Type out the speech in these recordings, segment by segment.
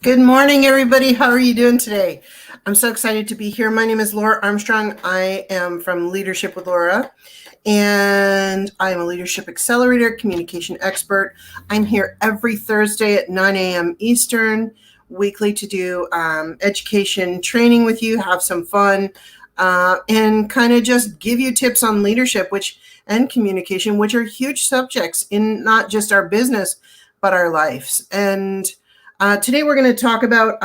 Good morning, everybody. How are you doing today? I'm so excited to be here. My name is Laura Armstrong. I am from Leadership with Laura, and I am a leadership accelerator, communication expert. I'm here every Thursday at 9 a.m. Eastern, weekly to do education training with you, have some fun, and kind of just give you tips on leadership and communication, which are huge subjects in not just our business, but our lives. And today we're going to talk about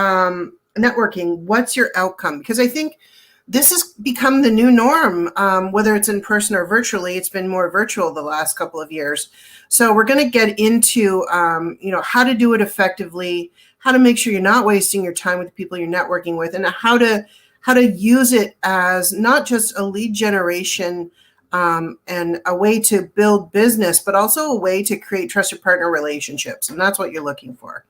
networking. What's your outcome? Because I think this has become the new norm, whether it's in person or virtually. It's been more virtual the last couple of years. So we're going to get into how to do it effectively, how to make sure you're not wasting your time with the people you're networking with, and how to use it as not just a lead generation and a way to build business, but also a way to create trusted partner relationships. And that's what you're looking for.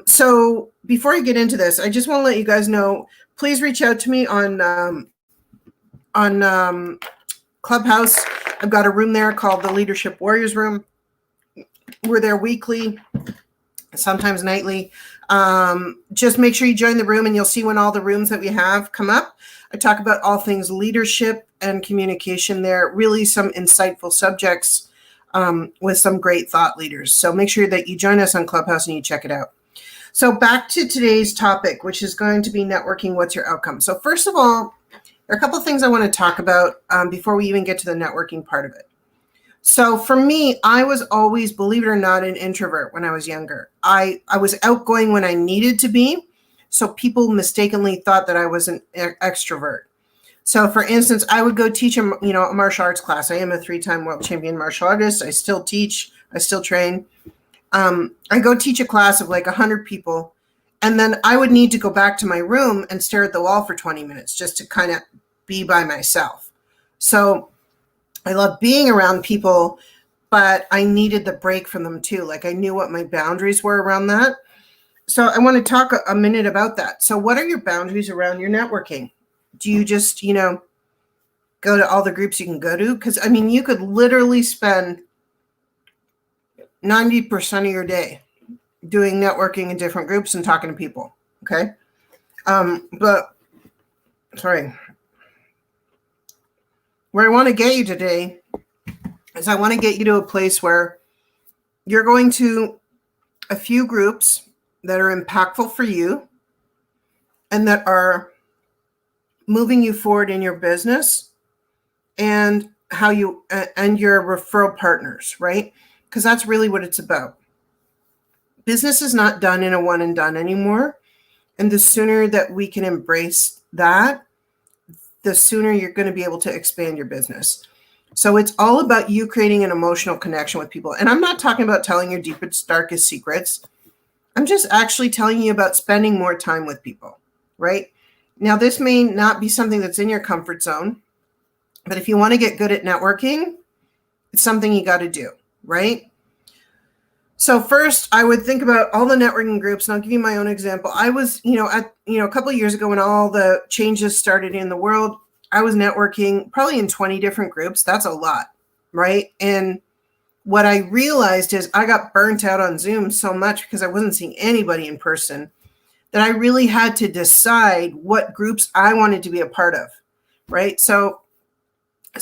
So before I get into this, I just want to let you guys know, please reach out to me on Clubhouse. I've got a room there called the Leadership Warriors Room. We're there weekly, sometimes nightly. Just make sure you join the room and you'll see when all the rooms that we have come up. I talk about all things leadership and communication there, really some insightful subjects with some great thought leaders. So make sure that you join us on Clubhouse and you check it out. So back to today's topic, which is going to be networking. What's your outcome? So first of all, there are a couple of things I want to talk about before we even get to the networking part of it. So for me, I was always, believe it or not, an introvert when I was younger. I was outgoing when I needed to be. So people mistakenly thought that I was an extrovert. So for instance, I would go teach a martial arts class. I am a 3-time world champion martial artist. I still teach, I still train. I go teach a class of like 100 people, and then I would need to go back to my room and stare at the wall for 20 minutes just to kind of be by myself. So I love being around people, but I needed the break from them too. Like I knew what my boundaries were around that. So I want to talk a minute about that. So what are your boundaries around your networking? Do you just, go to all the groups you can go to? Because, you could literally spend 90% of your day doing networking in different groups and talking to people, okay? But where I want to get you today is I want to get you to a place where you're going to a few groups that are impactful for you and that are moving you forward in your business and and your referral partners, right? Because that's really what it's about. Business is not done in a one and done anymore. And the sooner that we can embrace that, the sooner you're going to be able to expand your business. So it's all about you creating an emotional connection with people. And I'm not talking about telling your deepest, darkest secrets. I'm just actually telling you about spending more time with people, right? Now, this may not be something that's in your comfort zone, but if you want to get good at networking, it's something you got to do, right? So first, I would think about all the networking groups, and I'll give you my own example. I was, a couple of years ago when all the changes started in the world, I was networking probably in 20 different groups. That's a lot, right? And what I realized is I got burnt out on Zoom so much because I wasn't seeing anybody in person that I really had to decide what groups I wanted to be a part of, right? So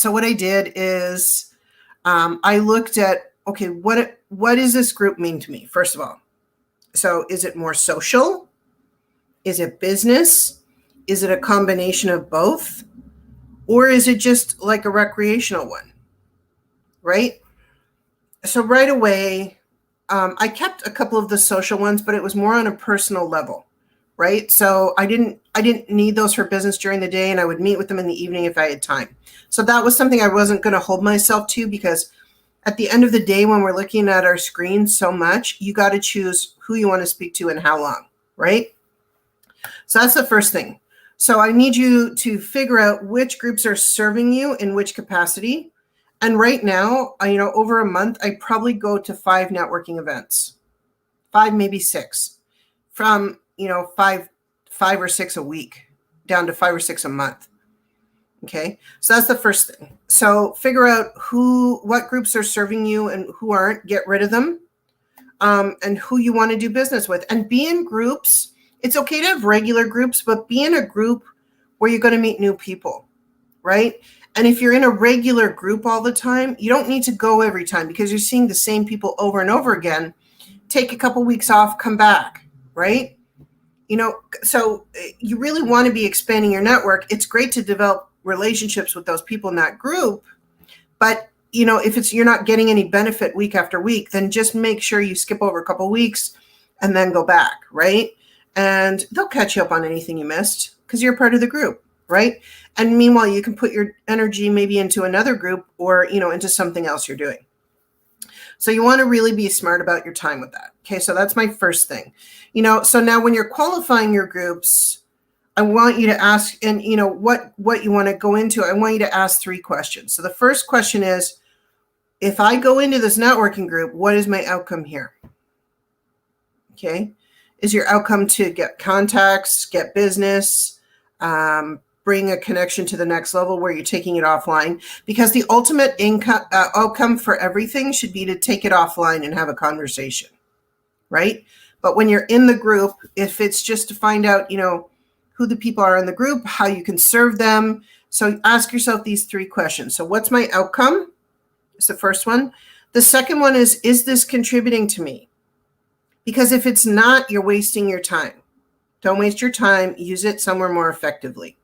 what I did is I looked at, okay, what does this group mean to me, first of all? So is it more social? Is it business? Is it a combination of both? Or is it just like a recreational one, right? So right away, I kept a couple of the social ones, but it was more on a personal level, right? So I didn't need those for business during the day, and I would meet with them in the evening if I had time. So that was something I wasn't going to hold myself to, because at the end of the day, when we're looking at our screen so much, you got to choose who you want to speak to and how long, right? So that's the first thing. So I need you to figure out which groups are serving you in which capacity. And right now, over a month, I probably go to 5 networking events, 5, maybe 6, from, 5 or 6 a week down to 5 or 6 a month. Okay, so that's the first thing. So figure out what groups are serving you and who aren't. Get rid of them. and who you want to do business with. And be in groups. It's okay to have regular groups, but be in a group where you're going to meet new people, right? And if you're in a regular group all the time, you don't need to go every time because you're seeing the same people over and over again. Take a couple weeks off, come back, right? So you really want to be expanding your network. It's great to develop relationships with those people in that group, but if you're not getting any benefit week after week, then just make sure you skip over a couple of weeks and then go back, right? And they'll catch you up on anything you missed because you're part of the group, right? And meanwhile, you can put your energy maybe into another group or, into something else you're doing. So you want to really be smart about your time with that. Okay, so that's my first thing. So now when you're qualifying your groups, I want you to ask, and what you want to go into, I want you to ask 3 questions. So the first question is, if I go into this networking group, what is my outcome here? Okay, is your outcome to get contacts, get business, bring a connection to the next level where you're taking it offline? Because the ultimate outcome for everything should be to take it offline and have a conversation, right? But when you're in the group, if it's just to find out, who the people are in the group, how you can serve them. So ask yourself these 3 questions. So what's my outcome? Is the first one. The second one is this contributing to me? Because if it's not, you're wasting your time. Don't waste your time. Use it somewhere more effectively.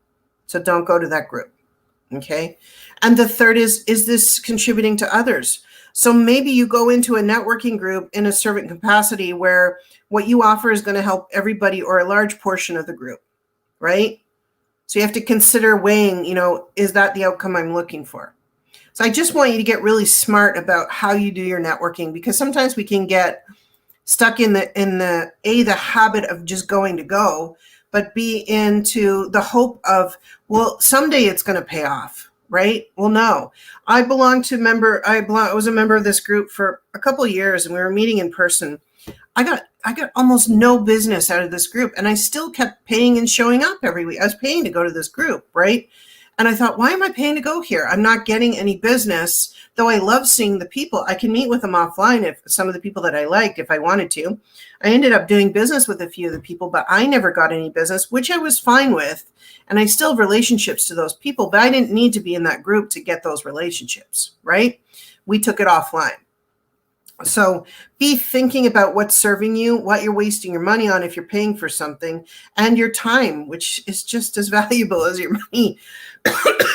So don't go to that group. Okay. And the third is this contributing to others? So maybe you go into a networking group in a servant capacity where what you offer is going to help everybody or a large portion of the group, right? So you have to consider weighing, is that the outcome I'm looking for? So I just want you to get really smart about how you do your networking, because sometimes we can get stuck in the habit of just going to go, but be into the hope of, well, someday it's going to pay off, right? Well, no. I was a member of this group for a couple of years, and we were meeting in person. I got almost no business out of this group, and I still kept paying and showing up every week. I was paying to go to this group, right? And I thought, why am I paying to go here? I'm not getting any business, though I love seeing the people. I can meet with them offline if some of the people that I liked, if I wanted to. I ended up doing business with a few of the people, but I never got any business, which I was fine with. And I still have relationships to those people, but I didn't need to be in that group to get those relationships, right? We took it offline. So be thinking about what's serving you, what you're wasting your money on if you're paying for something, and your time, which is just as valuable as your money,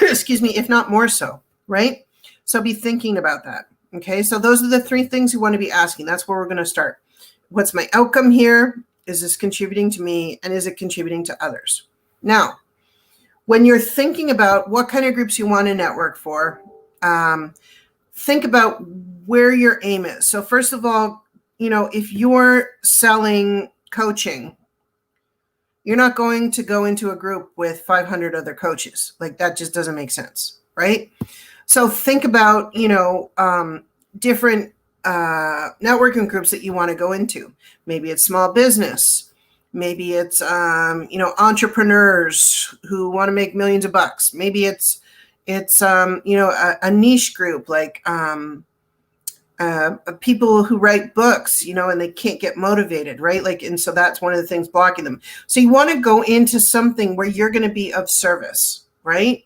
excuse me, if not more so, right? So be thinking about that. Okay, so those are the 3 things you want to be asking. That's where we're going to start. What's my outcome here? Is this contributing to me? And is it contributing to others? Now, when you're thinking about what kind of groups you want to network for, think about where your aim is. So first of all, if you're selling coaching, you're not going to go into a group with 500 other coaches. Like, that just doesn't make sense, right? So think about, different networking groups that you want to go into. Maybe it's small business. Maybe it's, entrepreneurs who want to make millions of bucks. Maybe it's a niche group like people who write books, and they can't get motivated, right? And so that's one of the things blocking them. So you want to go into something where you're going to be of service, right?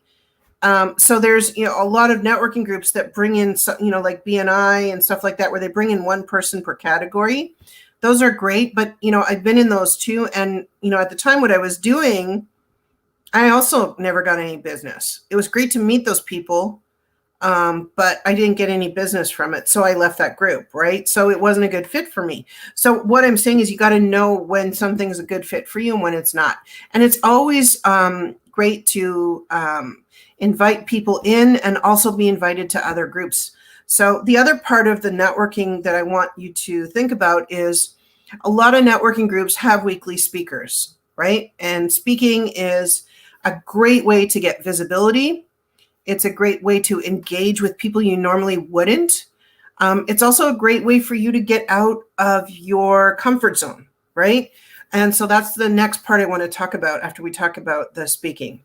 So there's, a lot of networking groups that bring in, like BNI and stuff like that, where they bring in one person per category. Those are great, but, I've been in those too. And, at the time what I was doing, I also never got any business. It was great to meet those people, but I didn't get any business from it. So I left that group, right? So it wasn't a good fit for me. So what I'm saying is you got to know when something's a good fit for you and when it's not. And it's always great to invite people in and also be invited to other groups. So the other part of the networking that I want you to think about is a lot of networking groups have weekly speakers, right? And speaking is a great way to get visibility. It's a great way to engage with people you normally wouldn't. It's also a great way for you to get out of your comfort zone, right? And so that's the next part I want to talk about after we talk about the speaking.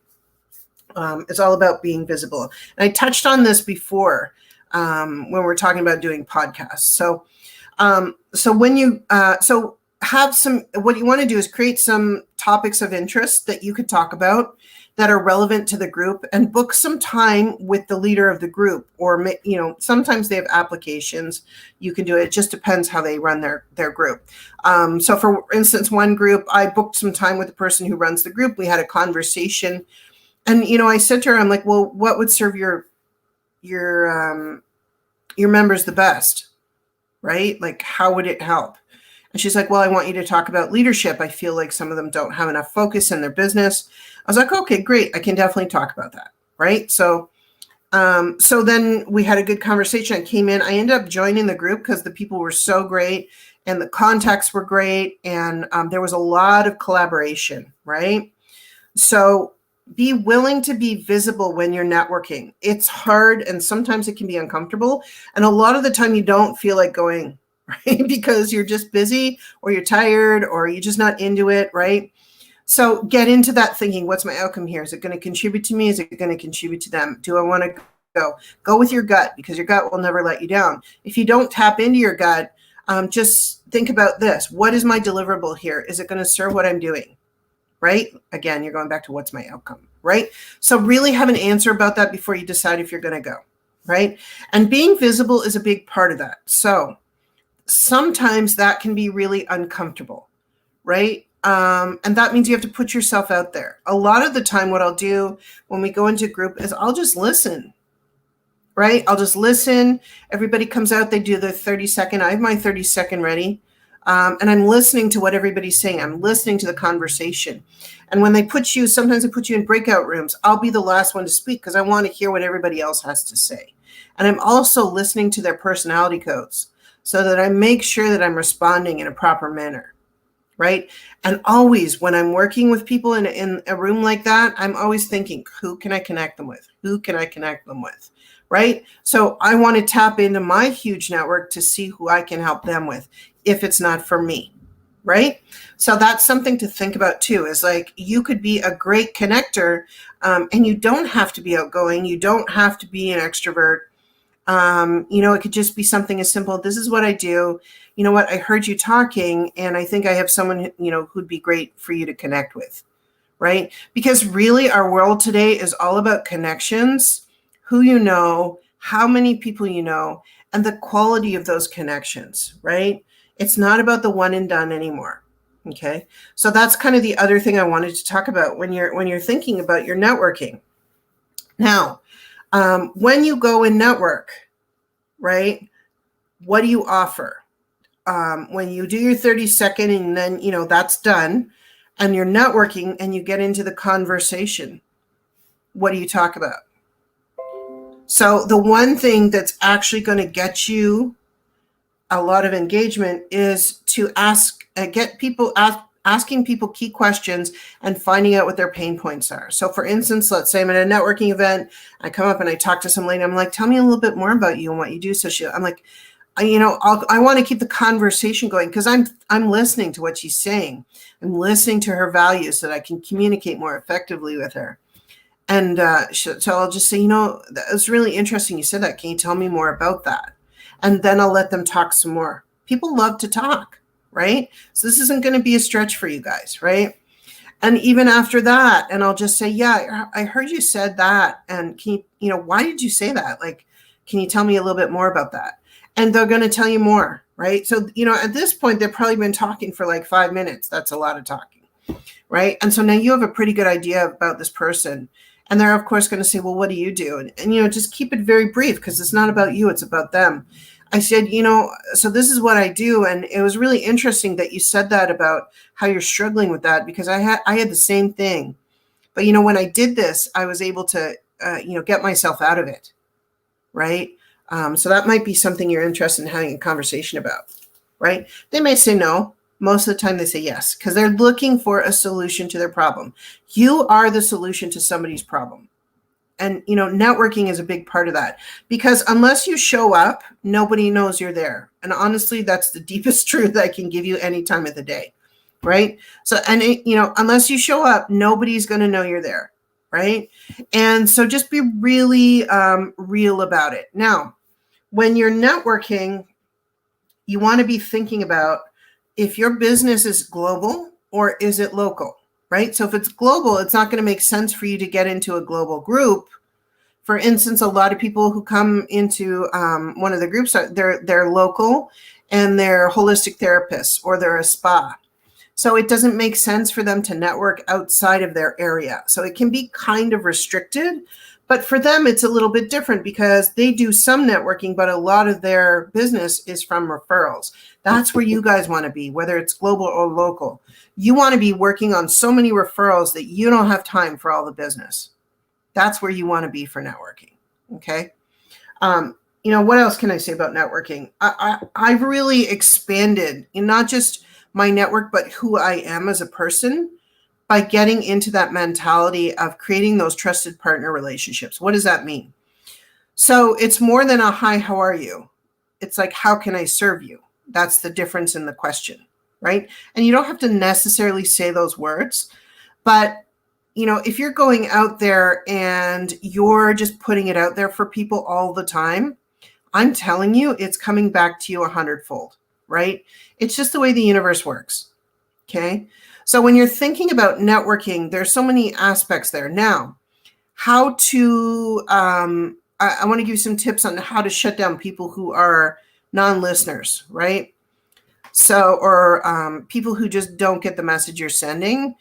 It's all about being visible. And I touched on this before when we were talking about doing podcasts. So So when you have some, what you want to do is create some topics of interest that you could talk about that are relevant to the group, and book some time with the leader of the group. Or sometimes they have applications you can do it. It just depends how they run their group. So for instance, one group, I booked some time with the person who runs the group. We had a conversation, and I said to her, I'm like, well, what would serve your members the best, right? Like, how would it help? And she's like, well, I want you to talk about leadership. I feel like some of them don't have enough focus in their business. I was like, okay, great. I can definitely talk about that. Right. So then we had a good conversation. I came in, I ended up joining the group because the people were so great and the contacts were great. And there was a lot of collaboration. Right. So be willing to be visible when you're networking. It's hard and sometimes it can be uncomfortable. And a lot of the time you don't feel like going, right? Because you're just busy, or you're tired, or you're just not into it, right? So get into that thinking, what's my outcome here? Is it going to contribute to me? Is it going to contribute to them? Do I want to go? Go with your gut, because your gut will never let you down. If you don't tap into your gut, just think about this. What is my deliverable here? Is it going to serve what I'm doing? Right? Again, you're going back to what's my outcome, right? So really have an answer about that before you decide if you're going to go, right? And being visible is a big part of that. So sometimes that can be really uncomfortable, right? And that means you have to put yourself out there. A lot of the time, what I'll do when we go into group is I'll just listen, right? I'll just listen. Everybody comes out, they do the 30-second. I have my 30-second ready. And I'm listening to what everybody's saying. I'm listening to the conversation. And when sometimes they put you in breakout rooms, I'll be the last one to speak because I want to hear what everybody else has to say. And I'm also listening to their personality codes, so that I make sure that I'm responding in a proper manner, right? And always, when I'm working with people in a room like that, I'm always thinking, who can I connect them with? Who can I connect them with, right? So I want to tap into my huge network to see who I can help them with, if it's not for me, right? So that's something to think about too, is like, you could be a great connector, and you don't have to be outgoing. You don't have to be an extrovert. It could just be something as simple. This is what I do. You know what? I heard you talking, and I think I have someone, who'd be great for you to connect with, right? Because really our world today is all about connections, who you know, how many people you know, and the quality of those connections, right? It's not about the one and done anymore. Okay. So that's kind of the other thing I wanted to talk about when you're thinking about your networking. Now, when you go and network, right, what do you offer? When you do your 30-second and then, that's done, and you're networking and you get into the conversation, what do you talk about? So the one thing that's actually going to get you a lot of engagement is to asking people key questions and finding out what their pain points are. So for instance, let's say I'm at a networking event, I come up and I talk to some lady, I'm like, tell me a little bit more about you and what you do. So I'm like, I want to keep the conversation going because I'm listening to what she's saying. I'm listening to her values so that I can communicate more effectively with her. And so I'll just say, that was really interesting you said that. Can you tell me more about that? And then I'll let them talk some more. People love to talk, right? So this isn't going to be a stretch for you guys, right? And even after that, and I'll just say, yeah, I heard you said that. And can you, why did you say that? Like, can you tell me a little bit more about that? And they're going to tell you more, right? So, at this point, they've probably been talking for like 5 minutes. That's a lot of talking, right? And so now you have a pretty good idea about this person. And they're, of course, going to say, well, what do you do? And just keep it very brief because it's not about you. It's about them. I said, so this is what I do. And it was really interesting that you said that about how you're struggling with that, because I had the same thing. But, when I did this, I was able to, get myself out of it. Right. So that might be something you're interested in having a conversation about. Right. They may say no. Most of the time they say yes, because they're looking for a solution to their problem. You are the solution to somebody's problem. And, networking is a big part of that, because unless you show up, nobody knows you're there. And honestly, that's the deepest truth I can give you any time of the day. Right. So, and, unless you show up, nobody's going to know you're there. Right. And so just be really real about it. Now, when you're networking, you want to be thinking about if your business is global or is it local, right? So if it's global, it's not going to make sense for you to get into a global group. For instance, a lot of people who come into one of the groups, they're local and they're holistic therapists or they're a spa. So it doesn't make sense for them to network outside of their area. So it can be kind of restricted, but for them, it's a little bit different because they do some networking, but a lot of their business is from referrals. That's where you guys want to be, whether it's global or local. You want to be working on so many referrals that you don't have time for all the business. That's where you want to be for networking. Okay. What else can I say about networking? I've really expanded in not just my network, but who I am as a person by getting into that mentality of creating those trusted partner relationships. What does that mean? So it's more than a hi, how are you? It's like, how can I serve you? That's the difference in the question, right? And you don't have to necessarily say those words, but if you're going out there and you're just putting it out there for people all the time, I'm telling you, it's coming back to you 100-fold, right? It's just the way the universe works. Okay. So when you're thinking about networking, there's so many aspects there. Now, how to, I want to give you some tips on how to shut down people who are non-listeners, right? So, or people who just don't get the message you're sending.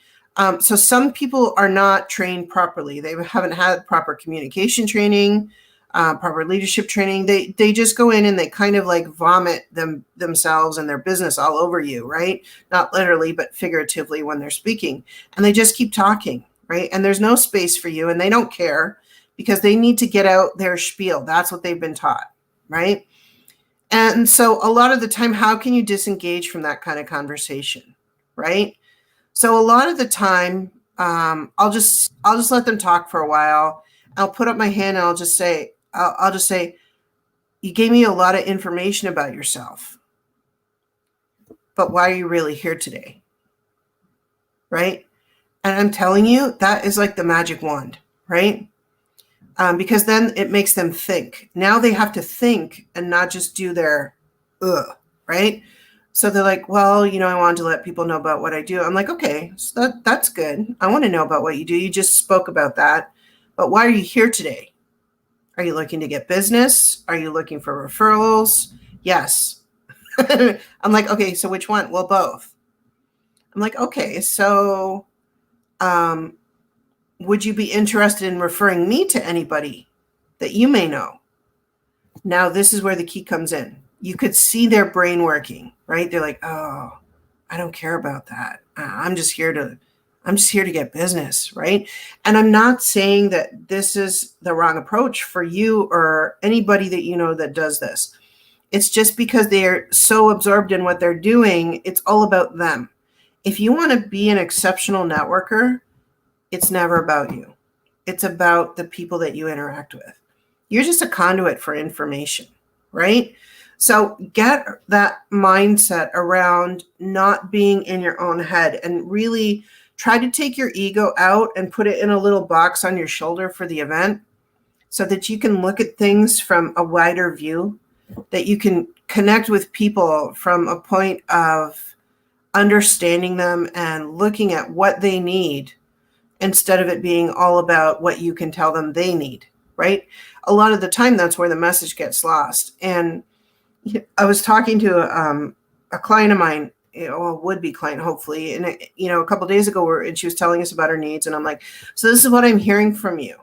So some people are not trained properly. They haven't had proper communication training, proper leadership training. They just go in and they kind of like vomit themselves and their business all over you, right? Not literally, but figuratively when they're speaking. And they just keep talking, right? And there's no space for you and they don't care because they need to get out their spiel. That's what they've been taught, right? And so a lot of the time, how can you disengage from that kind of conversation, right? So a lot of the time, I'll just let them talk for a while. I'll put up my hand and I'll just say, you gave me a lot of information about yourself, but why are you really here today? Right? And I'm telling you, that is like the magic wand, right? Because then it makes them think. Now they have to think and not just do their, right? So they're like, well, I wanted to let people know about what I do. I'm like, okay, so that's good. I want to know about what you do. You just spoke about that. But why are you here today? Are you looking to get business? Are you looking for referrals? Yes. I'm like, okay, so which one? Well, both. I'm like, okay, so would you be interested in referring me to anybody that you may know? Now, this is where the key comes in. You could see their brain working, right? They're like, oh, I don't care about that. I'm just here to get business, right? And I'm not saying that this is the wrong approach for you or anybody that you know that does this. It's just because they're so absorbed in what they're doing, it's all about them. If you want to be an exceptional networker, it's never about you. It's about the people that you interact with. You're just a conduit for information, right? So get that mindset around not being in your own head and really try to take your ego out and put it in a little box on your shoulder for the event so that you can look at things from a wider view, that you can connect with people from a point of understanding them and looking at what they need instead of it being all about what you can tell them they need, right? A lot of the time, that's where the message gets lost. And I was talking to a client of mine, a would-be client, hopefully, and a couple of days ago, and she was telling us about her needs, and I'm like, so this is what I'm hearing from you.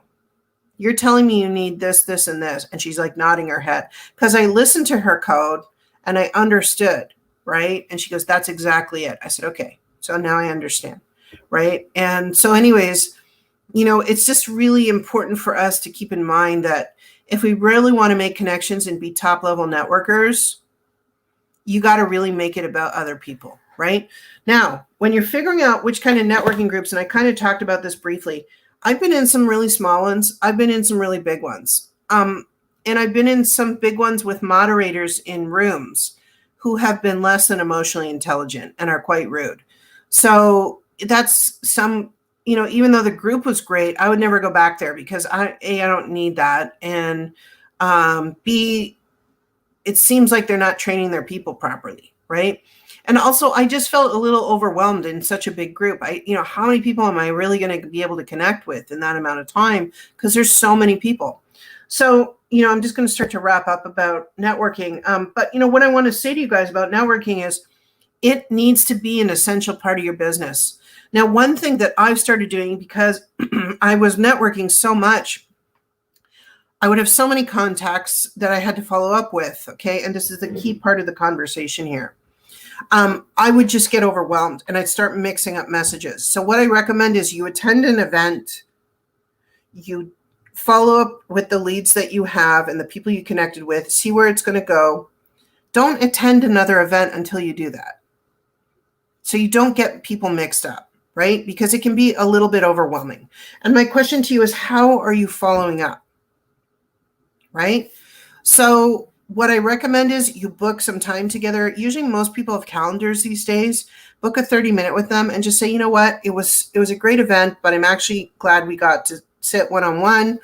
You're telling me you need this, this, and this, and she's like nodding her head because I listened to her code and I understood, right? And she goes, that's exactly it. I said, okay, so now I understand, right? And so, anyways, it's just really important for us to keep in mind that if we really want to make connections and be top level networkers, you got to really make it about other people, right? Now, when you're figuring out which kind of networking groups, and I kind of talked about this briefly, I've been in some really small ones. I've been in some really big ones. And I've been in some big ones with moderators in rooms who have been less than emotionally intelligent and are quite rude. So that's some, even though the group was great, I would never go back there because I don't need that. And B, it seems like they're not training their people properly, right? And also, I just felt a little overwhelmed in such a big group. How many people am I really going to be able to connect with in that amount of time? Because there's so many people. So, I'm just going to start to wrap up about networking. But what I want to say to you guys about networking is it needs to be an essential part of your business. Now, one thing that I've started doing, because I was networking so much, I would have so many contacts that I had to follow up with. Okay. And this is the key part of the conversation here. I would just get overwhelmed and I'd start mixing up messages. So what I recommend is you attend an event, you follow up with the leads that you have and the people you connected with, see where it's going to go. Don't attend another event until you do that. So you don't get people mixed up, right? Because it can be a little bit overwhelming. And my question to you is, how are you following up? Right? So what I recommend is you book some time together. Usually most people have calendars these days. Book a 30-minute with them and just say, you know what, it was a great event, but I'm actually glad we got to sit one-on-one.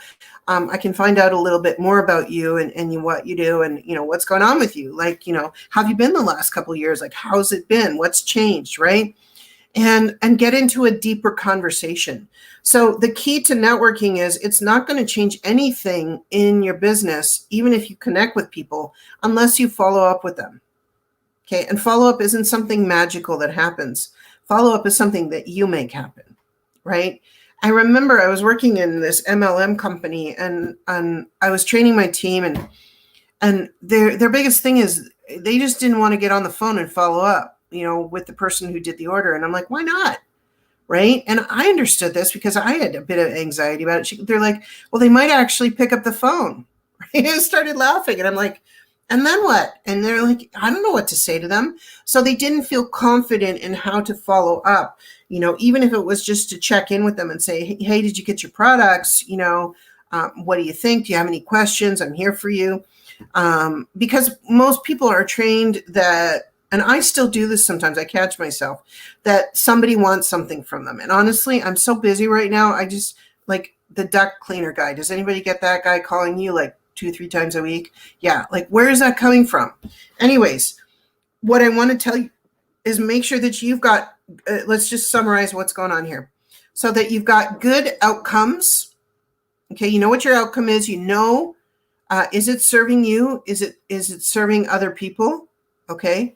I can find out a little bit more about you and what you do and, what's going on with you. Like, how have you been the last couple of years? Like, how's it been? What's changed, right? And get into a deeper conversation. So the key to networking is it's not going to change anything in your business, even if you connect with people, unless you follow up with them. Okay. And follow up isn't something magical that happens. Follow up is something that you make happen, right? I remember I was working in this MLM company and I was training my team and their biggest thing is they just didn't want to get on the phone and follow up, with the person who did the order. And I'm like, why not? Right. And I understood this because I had a bit of anxiety about it. They're like, well, they might actually pick up the phone. Right? I started laughing and I'm like, and then what? And they're like, I don't know what to say to them. So they didn't feel confident in how to follow up, even if it was just to check in with them and say, hey, did you get your products? What do you think? Do you have any questions? I'm here for you. Because most people are trained that, and I still do this sometimes, I catch myself, that somebody wants something from them. And honestly, I'm so busy right now. I just like the duct cleaner guy. Does anybody get that guy calling you like 2-3 times a week? Yeah. Like, where is that coming from? Anyways, what I want to tell you is make sure that you've got, let's just summarize what's going on here. So that you've got good outcomes. Okay. You know what your outcome is. Is it serving you? Is it serving other people? Okay.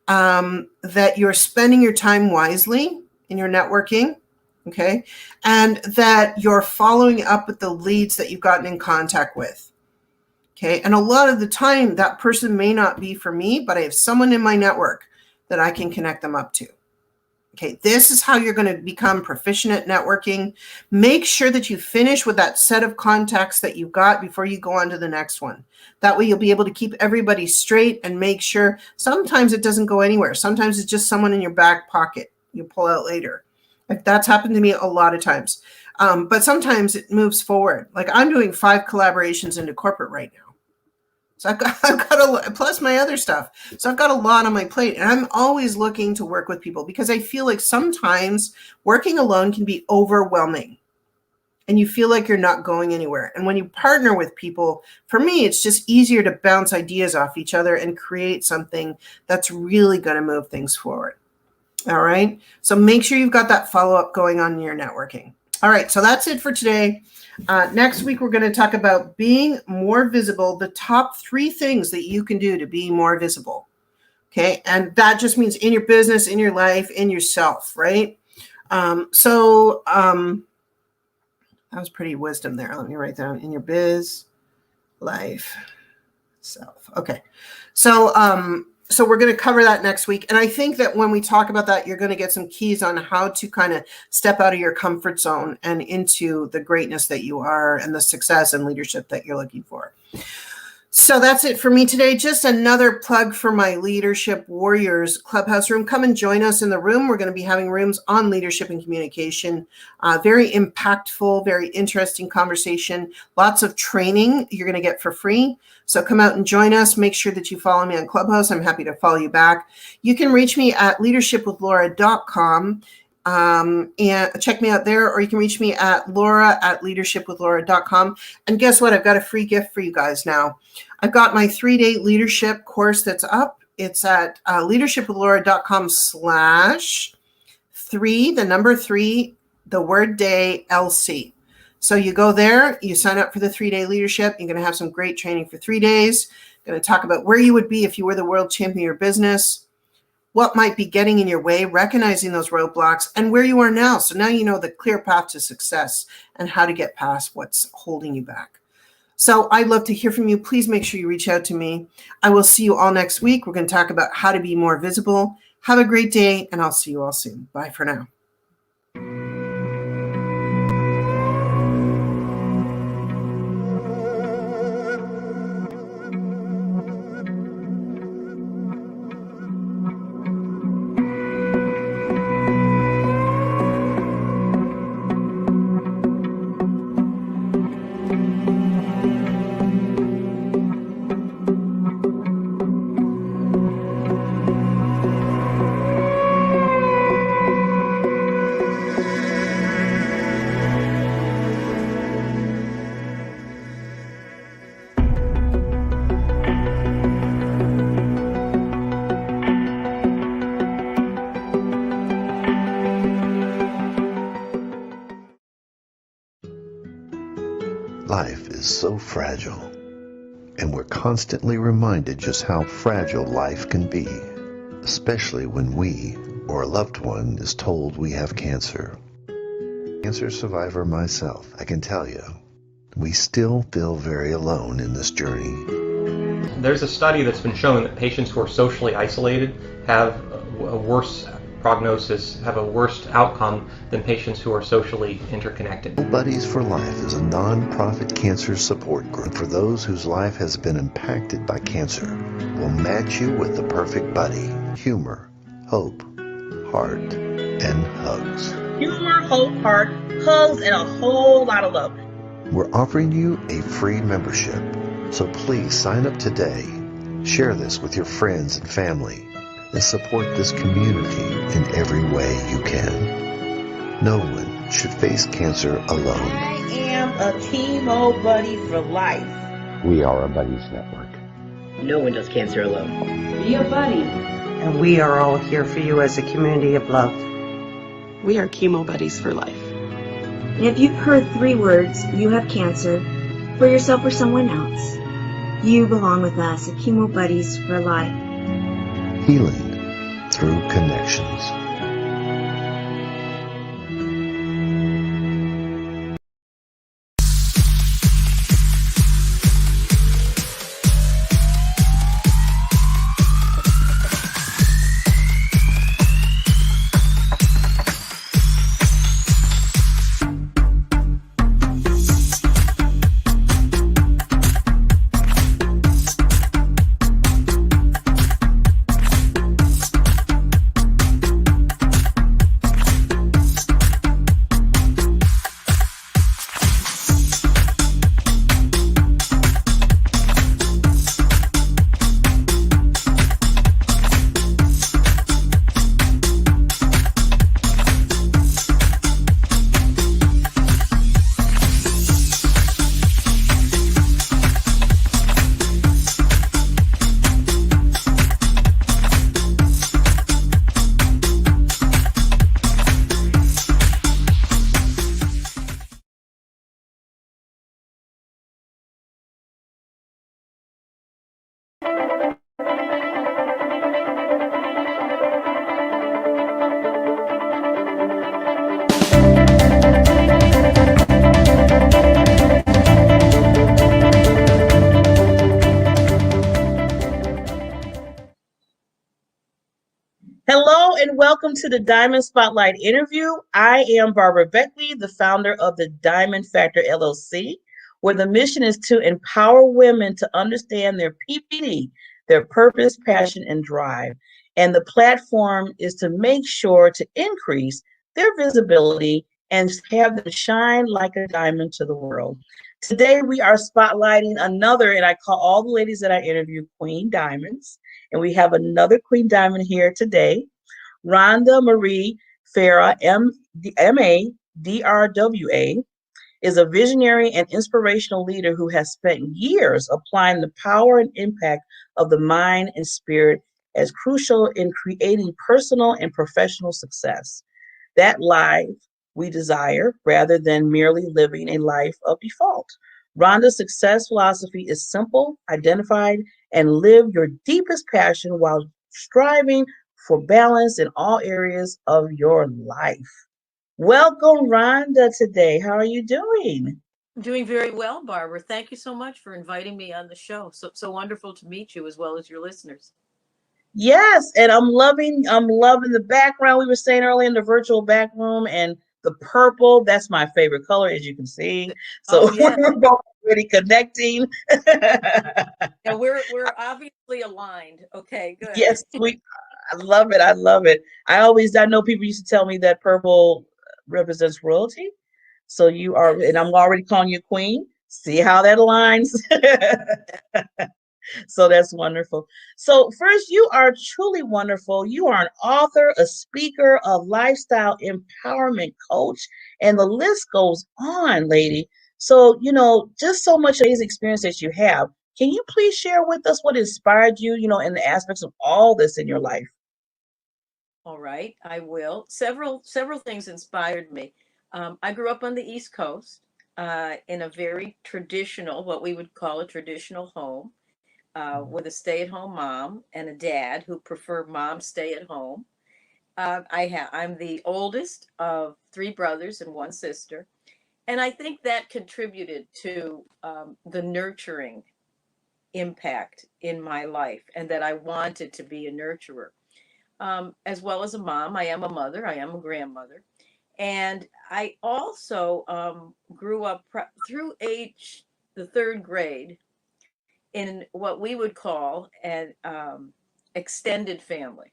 That you're spending your time wisely in your networking. Okay. And that you're following up with the leads that you've gotten in contact with. Okay. And a lot of the time that person may not be for me, but I have someone in my network that I can connect them up to. Okay. This is how you're going to become proficient at networking. Make sure that you finish with that set of contacts that you've got before you go on to the next one. That way you'll be able to keep everybody straight and make sure sometimes it doesn't go anywhere. Sometimes it's just someone in your back pocket you pull out later. That's happened to me a lot of times. But sometimes it moves forward. Like I'm doing 5 collaborations into corporate right now. So I've got plus my other stuff. So I've got a lot on my plate and I'm always looking to work with people because I feel like sometimes working alone can be overwhelming and you feel like you're not going anywhere. And when you partner with people, for me, it's just easier to bounce ideas off each other and create something that's really going to move things forward. All right. So make sure you've got that follow-up going on in your networking. All right. So that's it for today. Next week, we're going to talk about being more visible, the top 3 things that you can do to be more visible. Okay. And that just means in your business, in your life, in yourself, right? That was pretty wisdom there. Let me write down in your biz, life, self. Okay. So we're going to cover that next week. And I think that when we talk about that, you're going to get some keys on how to kind of step out of your comfort zone and into the greatness that you are and the success and leadership that you're looking for. So that's it for me today. Just another plug for my Leadership Warriors Clubhouse room. Come and join us in the room. We're going to be having rooms on leadership and communication. Very impactful, very interesting conversation. Lots of training you're going to get for free. So come out and join us. Make sure that you follow me on Clubhouse. I'm happy to follow you back. You can reach me at leadershipwithlaura.com. And check me out there, or you can reach me at laura@leadershipwithlaura.com. And guess what? I've got a free gift for you guys now. I've got my 3-day leadership course that's up. It's at leadershipwithlaura.com/3, the number 3, the word day, LC. So you go there, you sign up for the 3-day leadership. You're going to have some great training for 3 days. I'm going to talk about where you would be if you were the world champion of your business, what might be getting in your way, recognizing those roadblocks, and where you are now. So now you know the clear path to success and how to get past what's holding you back. So I'd love to hear from you. Please make sure you reach out to me. I will see you all next week. We're going to talk about how to be more visible. Have a great day, and I'll see you all soon. Bye for now. Life is so fragile, and we're constantly reminded just how fragile life can be, especially when we or a loved one is told we have cancer. Cancer survivor myself, I can tell you, we still feel very alone in this journey. There's a study that's been shown that patients who are socially isolated have a worse prognosis, have a worse outcome than patients who are socially interconnected. Buddies for Life is a non-profit cancer support group for those whose life has been impacted by cancer. We'll match you with the perfect buddy. Humor, hope, heart, and hugs. Humor, hope, heart, hugs, and a whole lot of love. We're offering you a free membership, so please sign up today. Share this with your friends and family, and support this community in every way you can. No one should face cancer alone. I am a chemo buddy for life. We are a Buddies Network. No one does cancer alone. Be a buddy. And we are all here for you as a community of love. We are Chemo Buddies for Life. And if you've heard 3 words, you have cancer, for yourself or someone else, you belong with us at Chemo Buddies for Life. Healing through connections. Hello and welcome to the Diamond Spotlight interview. I am Barbara Beckley, the founder of the Diamond Factor LLC, where the mission is to empower women to understand their PPD, their purpose, passion, and drive. And the platform is to make sure to increase their visibility and have them shine like a diamond to the world. Today, we are spotlighting another, and I call all the ladies that I interview Queen Diamonds. And we have another Queen Diamond here today, Rhonda Marie Farah, M-A-D-R-W-A, is a visionary and inspirational leader who has spent years applying the power and impact of the mind and spirit as crucial in creating personal and professional success. That life we desire rather than merely living a life of default. Rhonda's success philosophy is simple, identified, and live your deepest passion while striving for balance in all areas of your life. Welcome, Rhonda, today. How are you doing? Doing very well, Barbara. Thank you so much for inviting me on the show. So wonderful to meet you as well as your listeners. Yes, and I'm loving the background. We were saying earlier in the virtual back room, and the purple, that's my favorite color, as you can see. So Oh yeah, we're both really connecting. yeah. We're obviously aligned. Okay, good. Yes, I love it. I love it. I know people used to tell me that purple represents royalty. So you are, and I'm Yes. already calling you queen. See how that aligns? So that's wonderful. So, first, you are truly wonderful. You are an author, a speaker, a lifestyle empowerment coach, and the list goes on, lady. So, just so much amazing experience that you have. Can you please share with us what inspired you, in the aspects of all this in your life? All right, I will. Several things inspired me. I grew up on the East Coast in a very traditional, what we would call a traditional home, with a stay-at-home mom and a dad who preferred mom stay at home. I'm the oldest of three brothers and one sister, and I think that contributed to the nurturing impact in my life, and that I wanted to be a nurturer. As well as a mom, I am a mother, I am a grandmother, and I also grew up through the third grade in what we would call an extended family.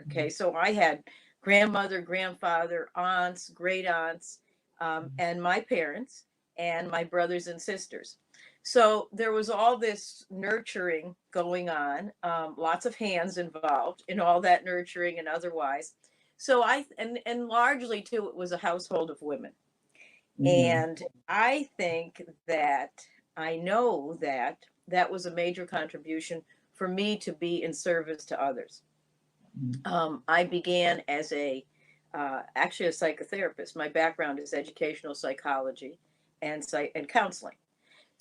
Okay, so I had grandmother, grandfather, aunts, great aunts, and my parents and my brothers and sisters. So there was all this nurturing going on, lots of hands involved in all that nurturing and otherwise. So and largely too, it was a household of women. Mm, And I think that I know that that was a major contribution for me to be in service to others. mm, I began as actually a psychotherapist. My background is educational psychology and counseling.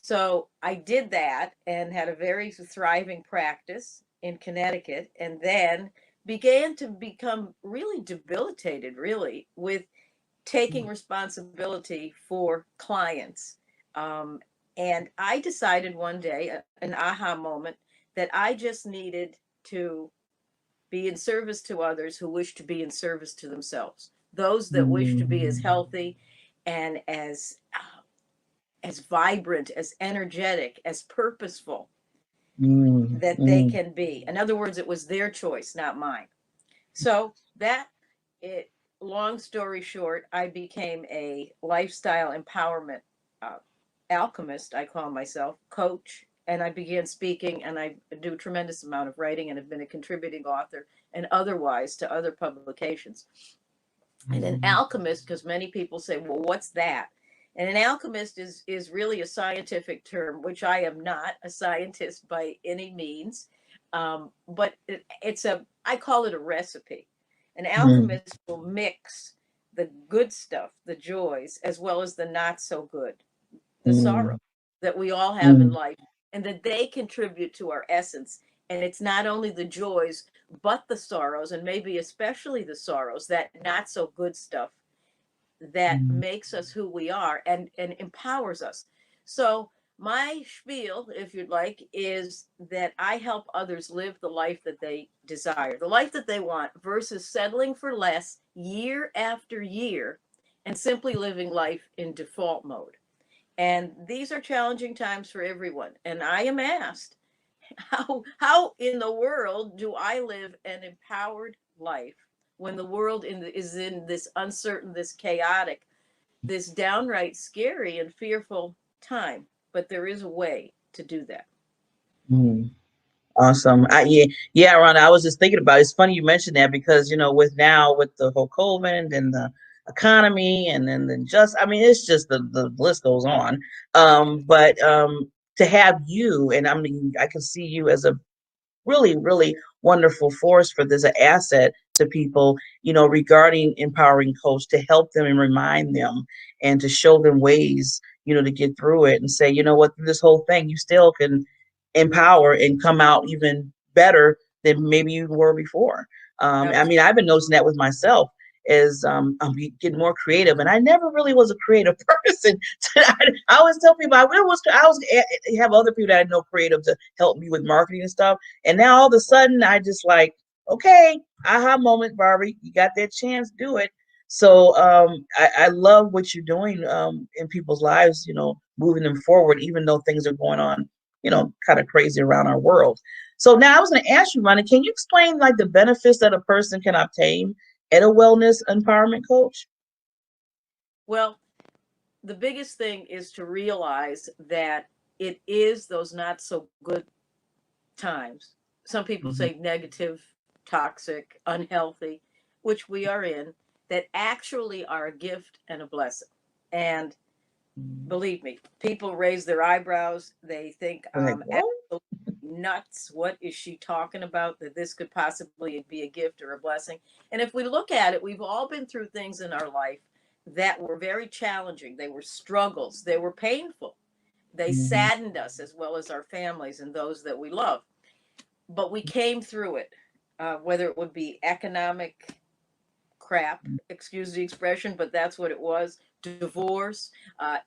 So I did that and had a very thriving practice in Connecticut, and then began to become really debilitated, really, with taking responsibility for clients. Um, and I decided one day, an aha moment, that I just needed to be in service to others who wish to be in service to themselves. Those that wish to be as mm, healthy and as vibrant, as energetic, as purposeful mm, that they mm, can be. In other words, it was their choice, not mine. So that it long story short, I became a lifestyle empowerment uh, alchemist, I call myself, coach, and I began speaking, and I do a tremendous amount of writing and have been a contributing author and otherwise to other publications. And an mm, alchemist, because many people say, well, what's that? And an alchemist is really a scientific term, which I am not a scientist by any means. But I call it a recipe. An mm, alchemist will mix the good stuff, the joys, as well as the not so good, the sorrow mm, that we all have in mm, life, and that they contribute to our essence. And it's not only the joys, but the sorrows, and maybe especially the sorrows, that not so good stuff that mm, makes us who we are and empowers us. So, my spiel, if you'd like, is that I help others live the life that they desire, the life that they want, versus settling for less year after year and simply living life in default mode. And these are challenging times for everyone. And I am asked, how in the world do I live an empowered life when the world is in this uncertain, this chaotic, this downright scary and fearful time? But there is a way to do that. mm. Awesome. Yeah, Ron, I was just thinking about it. It's funny you mentioned that because, with the whole COVID and the economy and then just, I mean, it's just the list goes on. But to have you, and I mean, I can see you as a really, really wonderful force for this, an asset to people, regarding empowering coach to help them and remind them and to show them ways, to get through it and say, you know what, through this whole thing, you still can empower and come out even better than maybe you were before. I mean, I've been noticing that with myself as I'm getting more creative, and I never really was a creative person. I always tell people I was have other people that I know creative to help me with marketing and stuff, and now all of a sudden I just like, okay, aha moment, Barbie, you got that chance, do it. So I love what you're doing in people's lives, moving them forward, even though things are going on, kind of crazy around our world. So now I was going to ask you, Ronnie, can you explain like the benefits that a person can obtain at a wellness empowerment coach? Well, the biggest thing is to realize that it is those not so good times. Some people say negative, toxic, unhealthy, which we are in, that actually are a gift and a blessing. And believe me, people raise their eyebrows. They think absolutely nuts. What is she talking about? That this could possibly be a gift or a blessing. And if we look at it, we've all been through things in our life that were very challenging. They were struggles. They were painful. They saddened us as well as our families and those that we love. But we came through it, whether it would be economic crap, excuse the expression, but that's what it was. Divorce,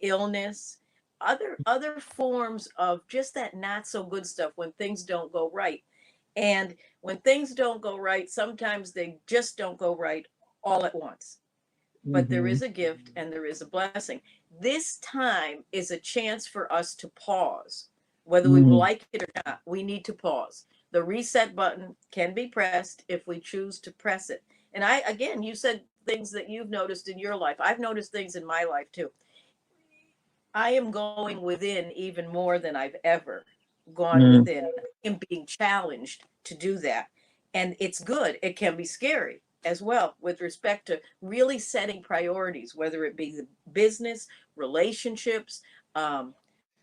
illness, other forms of just that not so good stuff when things don't go right. And when things don't go right, sometimes they just don't go right all at once. But there is a gift and there is a blessing. This time is a chance for us to pause. Whether we like it or not, we need to pause. The reset button can be pressed if we choose to press it. And again, you said things that you've noticed in your life. I've noticed things in my life too. I am going within even more than I've ever gone within. I am being challenged to do that. And it's good. It can be scary as well with respect to really setting priorities, whether it be the business, relationships,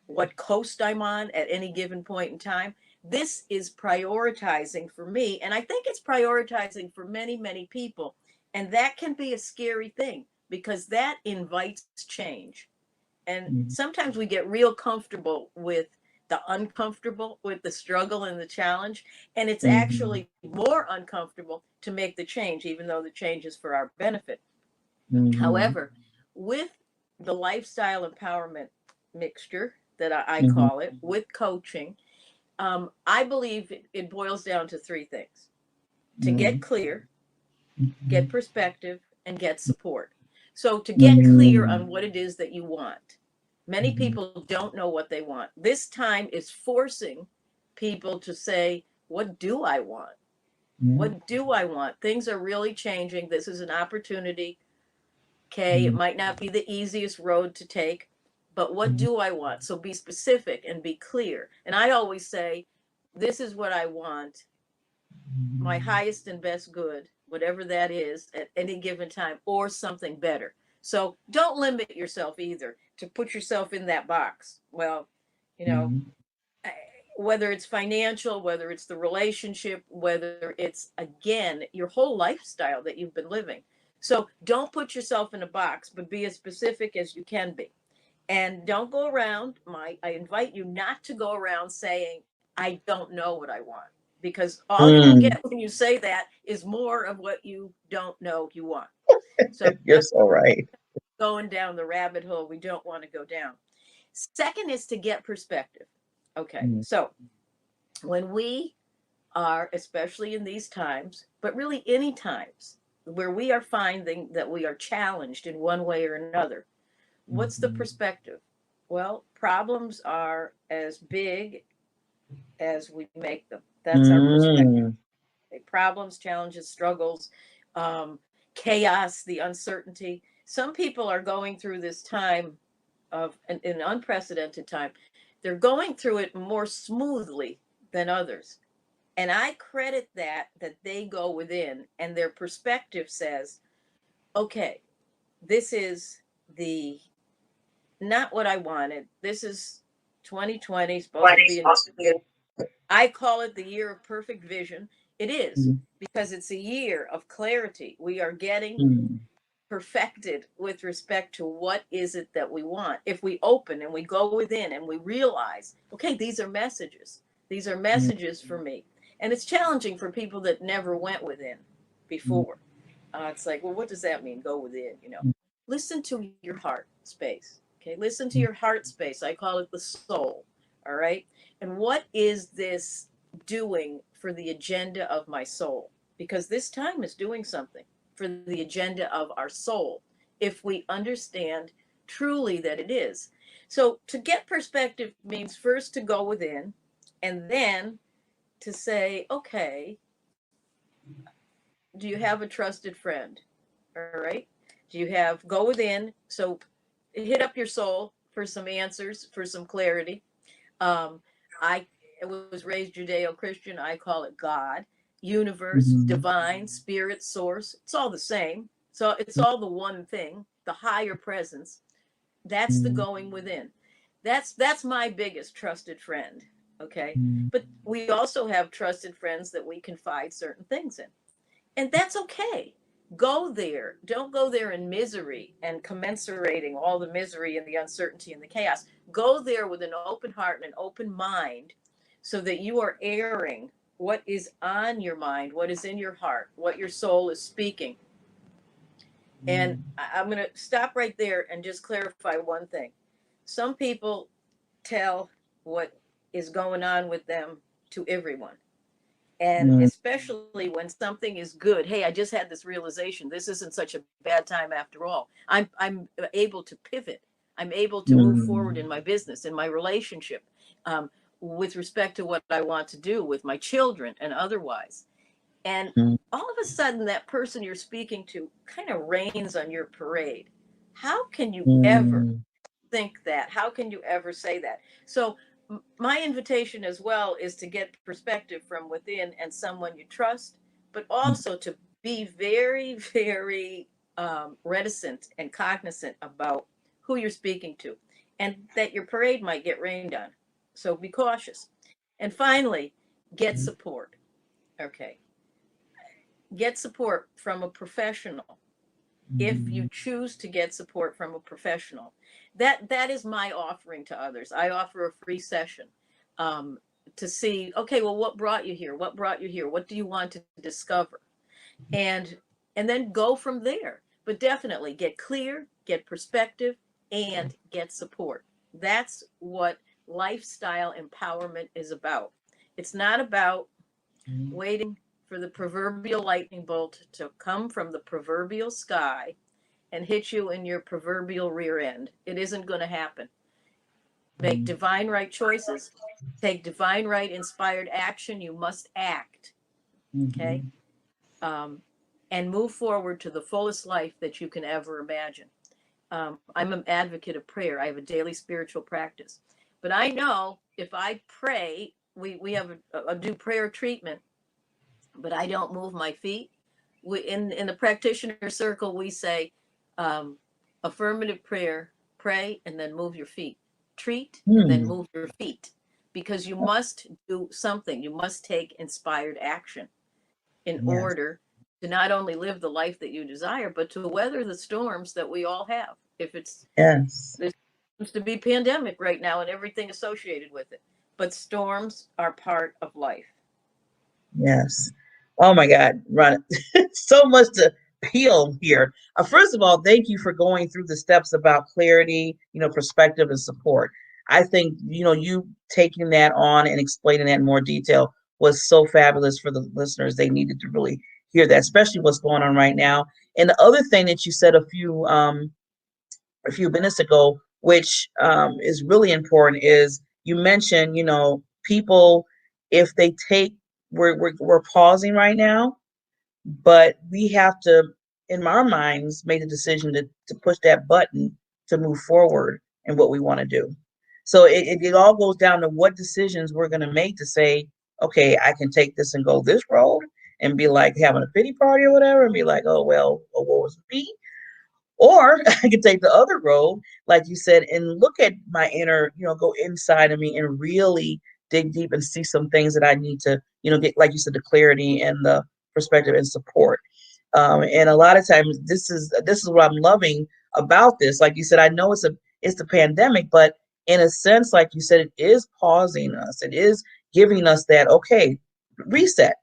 what coast I'm on at any given point in time. This is prioritizing for me. And I think it's prioritizing for many, many people. And that can be a scary thing because that invites change. And sometimes we get real comfortable with the uncomfortable, with the struggle and the challenge. And it's actually more uncomfortable to make the change, even though the change is for our benefit. However, with the lifestyle empowerment mixture that I call it, with coaching, I believe it boils down to three things: to get clear, get perspective, and get support. So to get clear on what it is that you want. Many people don't know what they want. This time is forcing people to say, what do I want? What do I want? Things are really changing. This is an opportunity. Okay, it might not be the easiest road to take, but what do I want? So be specific and be clear. And I always say, this is what I want, my highest and best good, whatever that is at any given time, or something better. So don't limit yourself either to put yourself in that box. Well, you know, whether it's financial, whether it's the relationship, whether it's, again, your whole lifestyle that you've been living. So don't put yourself in a box, but be as specific as you can be. And don't go around, I invite you not to go around saying, I don't know what I want. Because all you will get when you say that is more of what you don't know you want. So you're so right. Going down the rabbit hole we don't want to go down. Second is to get perspective. Okay, so when we are, especially in these times, but really any times where we are finding that we are challenged in one way or another, what's the perspective? Well, problems are as big as we make them. That's our perspective. Problems, challenges, struggles, chaos, the uncertainty. Some people are going through this time of an unprecedented time. They're going through it more smoothly than others. And I credit that they go within and their perspective says, okay, this is the not what I wanted. This is 2020, supposed to be I call it the year of perfect vision. It is, because it's a year of clarity. We are getting perfected with respect to what is it that we want. If we open and we go within and we realize, okay, these are messages. These are messages for me. And it's challenging for people that never went within before. It's like, well, what does that mean? Go within, you know. Listen to your heart space. Okay, listen to your heart space. I call it the soul. All right. And what is this doing for the agenda of my soul? Because this time is doing something for the agenda of our soul, if we understand truly that it is. So to get perspective means first to go within and then to say, okay, do you have a trusted friend? All right. Do you have go within? So hit up your soul for some answers, for some clarity. I was raised Judeo-Christian. I call it God, universe, divine, spirit, source. It's all the same. So it's all the one thing, the higher presence. That's the going within. That's my biggest trusted friend. Okay. But we also have trusted friends that we confide certain things in. And that's okay. Go there. Don't go there in misery and commensurating all the misery and the uncertainty and the chaos. Go there with an open heart and an open mind so that you are airing what is on your mind, what is in your heart, what your soul is speaking. And I'm going to stop right there and just clarify one thing. Some people tell what is going on with them to everyone. And especially when something is good. Hey, I just had this realization. This isn't such a bad time after all. I'm able to pivot. I'm able to move forward in my business, in my relationship, with respect to what I want to do with my children and otherwise. And all of a sudden, that person you're speaking to kind of rains on your parade. How can you ever think that? How can you ever say that? So my invitation as well is to get perspective from within and someone you trust, but also to be very, very reticent and cognizant about who you're speaking to, and that your parade might get rained on. So be cautious. And finally, get support. Okay. Get support from a professional if you choose to get support from a professional. That is my offering to others. I offer a free session to see, okay, well, what brought you here? What brought you here? What do you want to discover? And then go from there. But definitely get clear, get perspective, and get support. That's what lifestyle empowerment is about. It's not about waiting for the proverbial lightning bolt to come from the proverbial sky and hit you in your proverbial rear end. It isn't going to happen. Make divine right choices. Take divine right inspired action. You must act. Okay? And move forward to the fullest life that you can ever imagine. I'm an advocate of prayer. I have a daily spiritual practice. But I know if I pray, we have a do prayer treatment, but I don't move my feet. In the practitioner circle, we say affirmative prayer, pray, and then move your feet. Treat, and then move your feet. Because you must do something. You must take inspired action in order to not only live the life that you desire, but to weather the storms that we all have. If it's, there seems to be pandemic right now and everything associated with it. But storms are part of life. Yes. Oh my God, Ron, so much to peel here. First of all, thank you for going through the steps about clarity, perspective and support. I think, you taking that on and explaining that in more detail was so fabulous for the listeners. They needed to really hear that, especially what's going on right now. And the other thing that you said a few minutes ago, which is really important, is you mentioned, people, if they take, we're pausing right now, but we have to, in our minds, make a decision to push that button to move forward in what we want to do. So it all goes down to what decisions we're going to make to say, okay, I can take this and go this road and be like having a pity party or whatever and be like, oh, well, what was me? Or I could take the other road, like you said, and look at my inner, go inside of me and really dig deep and see some things that I need to, get, like you said, the clarity and the perspective and support. And a lot of times this is what I'm loving about this. Like you said, I know it's the pandemic, but in a sense, like you said, it is pausing us. It is giving us that, okay, reset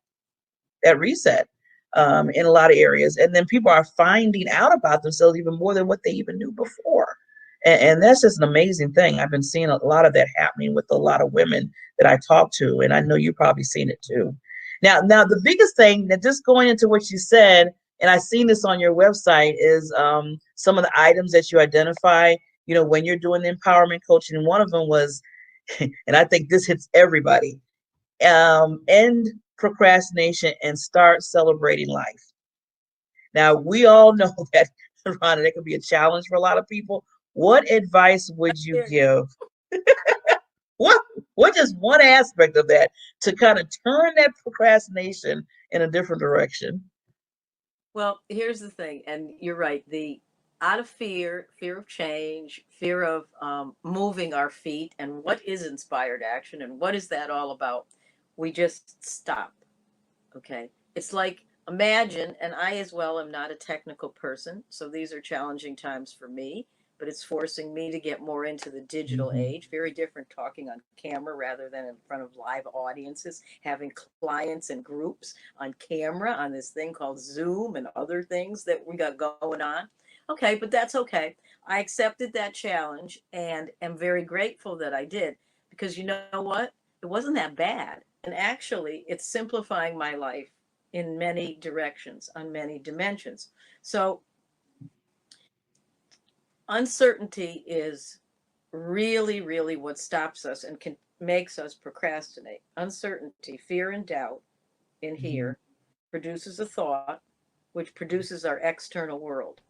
reset in a lot of areas. And then people are finding out about themselves even more than what they even knew before. And that's just an amazing thing. I've been seeing a lot of that happening with a lot of women that I talk to, and I know you've probably seen it too. Now the biggest thing that just going into what you said, and I've seen this on your website, is some of the items that you identify, when you're doing the empowerment coaching. And one of them was, and I think this hits everybody, end procrastination and start celebrating life. Now, we all know that, Rhonda, that could be a challenge for a lot of people. What advice would you give? What is one aspect of that to kind of turn that procrastination in a different direction? Well, here's the thing, and you're right. The Out of fear of change, fear of moving our feet, and what is inspired action, and what is that all about? We just stop. Okay. It's like, imagine, and I as well am not a technical person, so these are challenging times for me, but it's forcing me to get more into the digital age. Very different talking on camera rather than in front of live audiences, having clients and groups on camera on this thing called Zoom and other things that we got going on. Okay, but that's okay. I accepted that challenge and am very grateful that I did, because you know what? It wasn't that bad. And actually, it's simplifying my life in many directions, on many dimensions. So, uncertainty is really, really what stops us and can makes us procrastinate. Uncertainty, fear, and doubt in here produces a thought, which produces our external world.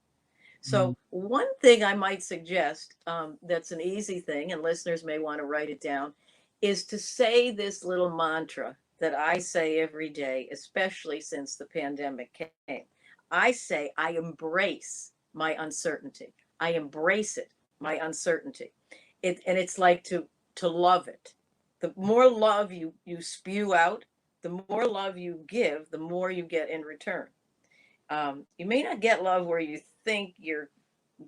So, one thing I might suggest, that's an easy thing, and listeners may want to write it down, is to say this little mantra that I say every day, especially since the pandemic came. I say, I embrace my uncertainty. I embrace it, my uncertainty. And it's like to love it. The more love you spew out, the more love you give, the more you get in return. You may not get love where you think you're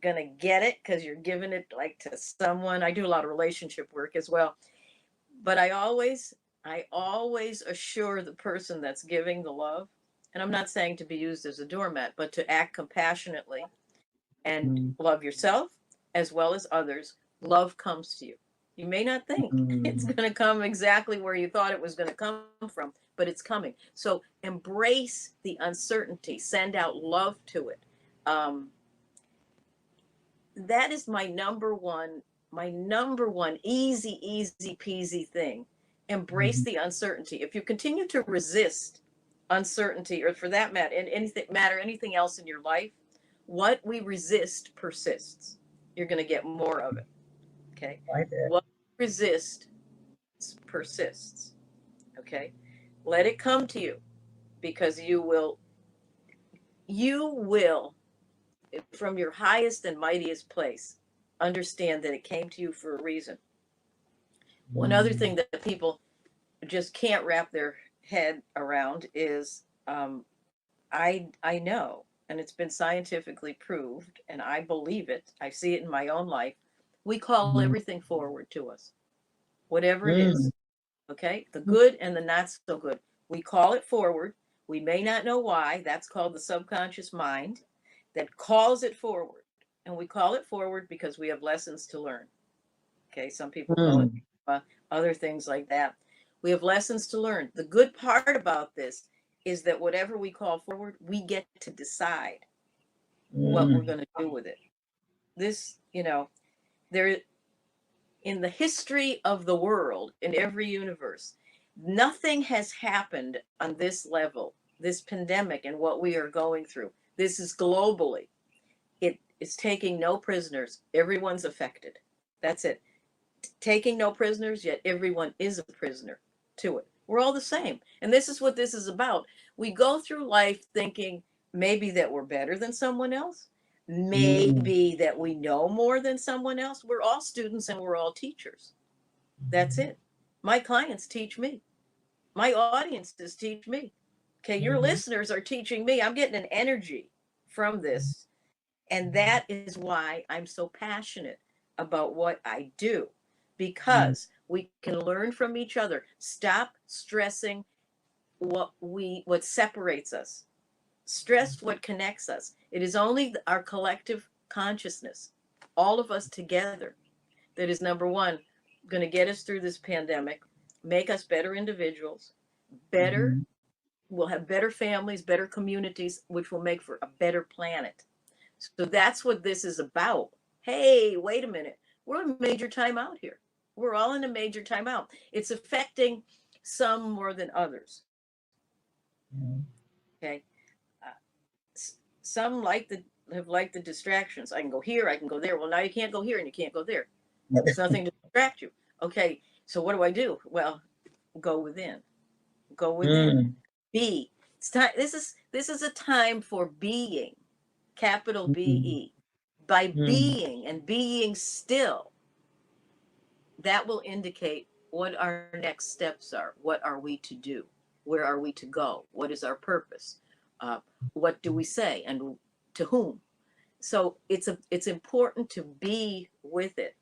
gonna get it because you're giving it like to someone. I do a lot of relationship work as well, but I always assure the person that's giving the love, and I'm not saying to be used as a doormat, but to act compassionately and love yourself as well as others. Love comes to you. You may not think it's going to come exactly where you thought it was going to come from, but it's coming. So embrace the uncertainty, send out love to it. Um, that is my number one easy peasy thing. Embrace the uncertainty. If you continue to resist uncertainty, or for that matter, anything else in your life, what we resist persists. You're going to get more of it. Okay. What we resist persists. Okay. Let it come to you, because you will, from your highest and mightiest place, understand that it came to you for a reason. One other thing that people just can't wrap their head around is, I know, and it's been scientifically proved, and I believe it. I see it in my own life. We call everything forward to us, whatever it is. Okay, the good and the not so good. We call it forward. We may not know why. That's called the subconscious mind that calls it forward. And we call it forward because we have lessons to learn. Okay, some people call it other things like that. We have lessons to learn. The good part about this is that whatever we call forward, we get to decide what we're going to do with it. This, there, in the history of the world, in every universe, nothing has happened on this level, this pandemic and what we are going through. This is globally. It is taking no prisoners. Everyone's affected. That's it. Taking no prisoners, yet everyone is a prisoner to it. We're all the same. And this is what this is about. We go through life thinking maybe that we're better than someone else, maybe that we know more than someone else. We're all students and we're all teachers. That's it. My clients teach me. My audiences teach me. Okay, your listeners are teaching me. I'm getting an energy from this. And that is why I'm so passionate about what I do, because we can learn from each other. Stop stressing what separates us. Stress what connects us. It is only our collective consciousness, all of us together, that is number one going to get us through this pandemic, make us better individuals, better, we'll have better families, better communities, which will make for a better planet. So that's what this is about. Hey, wait a minute. We're in a major timeout here. We're all in a major timeout. It's affecting some more than others. Okay. Uh, some have liked the distractions. I can go here, I can go there. Well, now you can't go here and you can't go there. There's nothing to distract you. Okay. So what do I do? Well, go within. Go within. Be. It's time. This is a time for being. Capital BE. By being and being still, that will indicate what our next steps are. What are we to do? Where are we to go? What is our purpose? What do we say and to whom? So it's important to be with it.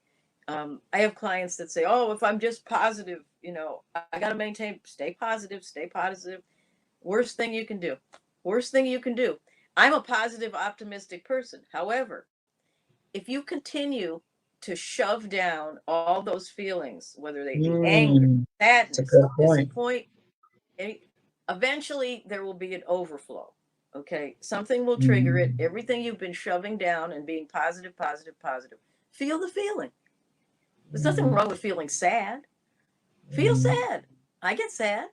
I have clients that say, "Oh, if I'm just positive, I got to maintain, stay positive, stay positive." Worst thing you can do. Worst thing you can do. I'm a positive, optimistic person. However, if you continue to shove down all those feelings, whether they be anger, sadness, disappointment, eventually there will be an overflow. Okay, something will trigger it. Everything you've been shoving down and being positive, positive, positive. Feel the feeling. There's nothing wrong with feeling sad. Feel sad. I get sad.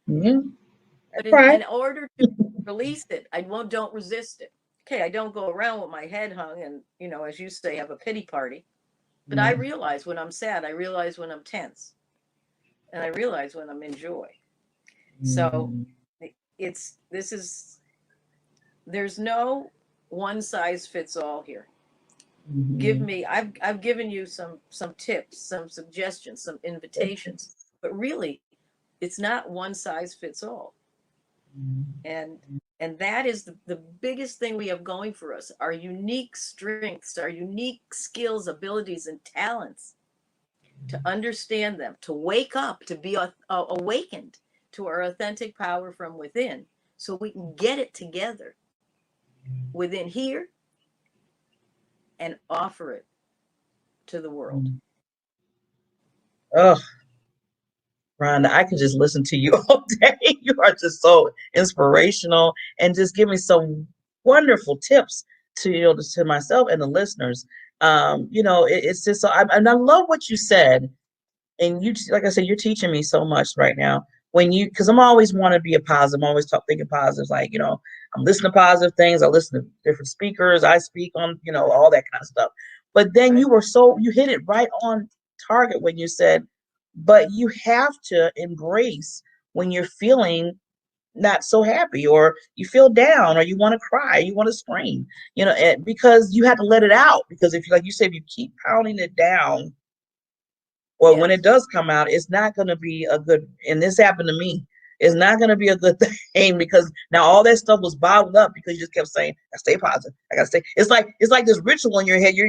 But in order to release it, don't resist it. Okay, I don't go around with my head hung and, as you say, have a pity party. But I realize when I'm sad, I realize when I'm tense, and I realize when I'm in joy. So there's no one size fits all here. I've given you some tips, some suggestions, some invitations, but really it's not one size fits all. And that is the biggest thing we have going for us, our unique strengths, our unique skills, abilities, and talents, to understand them, to wake up, to be awakened to our authentic power from within, so we can get it together within here and offer it to the world. Oh, Rhonda, I could just listen to you all day. You are just so inspirational and just give me some wonderful tips to myself and the listeners. It's just so, and I love what you said. And you, like I said, you're teaching me so much right now. Because I'm always want to be a positive. I'm always thinking positive. Like, I'm listening to positive things. I listen to different speakers. I speak on, all that kind of stuff. But then you hit it right on target when you said, but you have to embrace when you're feeling not so happy, or you feel down, or you want to cry, you want to scream, because you have to let it out. Because if, like you said, if you keep pounding it down, or when it does come out, it's not going to be a good, and this happened to me, it's not going to be a good thing, because now all that stuff was bottled up because you just kept saying, I stay positive. I gotta stay. It's like this ritual in your head. You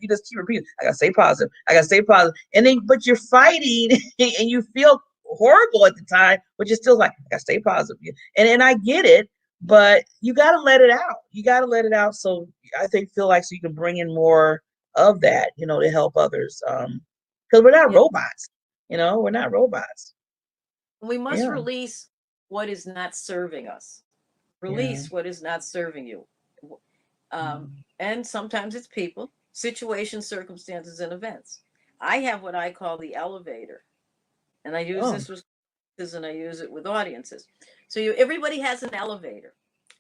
just keep repeating, I gotta stay positive. I gotta stay positive. And then, but you're fighting and you feel horrible at the time, but you're still like, I gotta stay positive. And I get it, but you gotta let it out. You gotta let it out. So I feel like so you can bring in more of that, to help others. Because we're not robots, we're not robots. We must release what is not serving us. Release what is not serving you. And sometimes it's people, situations, circumstances, and events. I have what I call the elevator. And I use this with and I use it with audiences. So everybody has an elevator,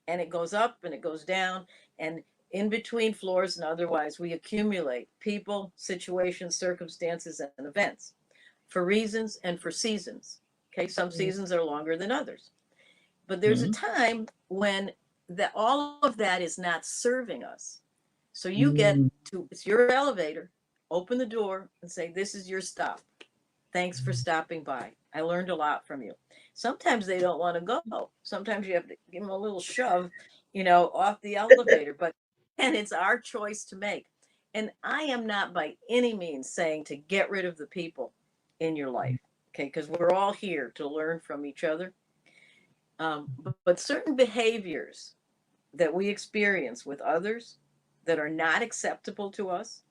and it goes up and it goes down, and in between floors and otherwise, we accumulate people, situations, circumstances, and events for reasons and for seasons. Okay, some seasons are longer than others. But there's a time when all of that is not serving us. So you get to, it's your elevator, open the door and say, this is your stop. Thanks for stopping by. I learned a lot from you. Sometimes they don't want to go. Sometimes you have to give them a little shove, off the elevator. And it's our choice to make. And I am not by any means saying to get rid of the people in your life, okay? Because we're all here to learn from each other. But certain behaviors that we experience with others that are not acceptable to us,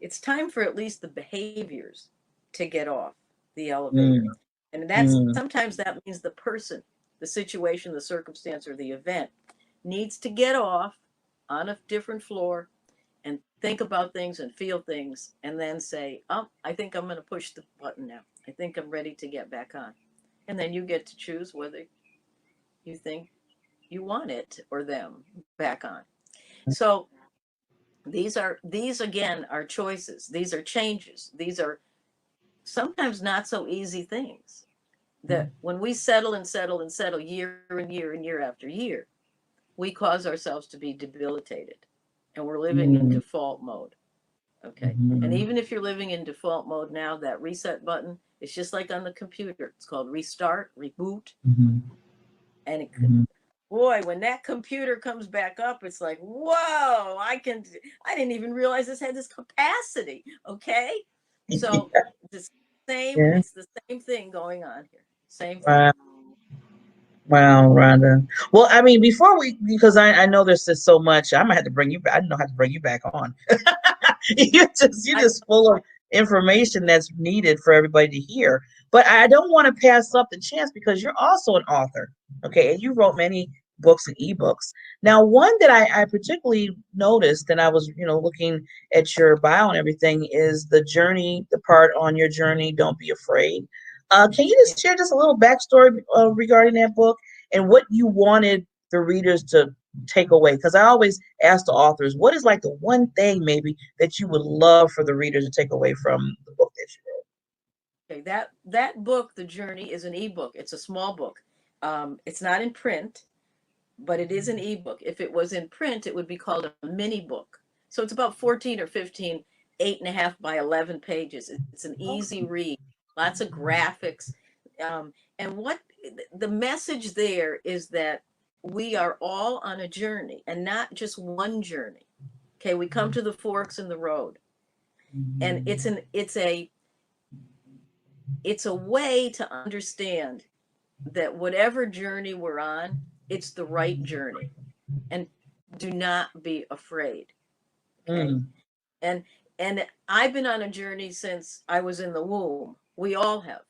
it's time for at least the behaviors to get off the elevator. And sometimes that means the person, the situation, the circumstance, or the event needs to get off on a different floor and think about things and feel things and then say, oh, I think I'm going to push the button now. I think I'm ready to get back on. And then you get to choose whether you think you want it or them back on. So these again are choices. These are changes. These are sometimes not so easy things that when we settle and settle and settle year and year and year after year, we cause ourselves to be debilitated and we're living in default mode. Okay. And even if you're living in default mode now, that reset button, it's just like on the computer. It's called restart, reboot. And it could, boy, when that computer comes back up, it's like, whoa, I didn't even realize this had this capacity. Okay. So it's the same thing going on here. Same thing. Wow, Rhonda. Well, I mean, because I know there's just so much, I'm gonna have to bring you back. I don't know how to bring you back on. you're just full of information that's needed for everybody to hear. But I don't want to pass up the chance because you're also an author. Okay, and you wrote many books and ebooks. Now, one that I particularly noticed, and I was, looking at your bio and everything, is the part on your journey, Don't Be Afraid. Can you just share just a little backstory regarding that book and what you wanted the readers to take away? Because I always ask the authors, what is like the one thing maybe that you would love for the readers to take away from the book that you wrote? Okay, that book, The Journey, is an ebook. It's a small book. It's not in print, but it is an ebook. If it was in print, it would be called a mini book. So it's about 14 or 15, 8.5 by 11 pages. It's an easy read, lots of graphics. And what the message there is that we are all on a journey and not just one journey. Okay, we come to the forks in the road. And it's a way to understand that whatever journey we're on, it's the right journey. And do not be afraid. Okay. And I've been on a journey since I was in the womb. We all have.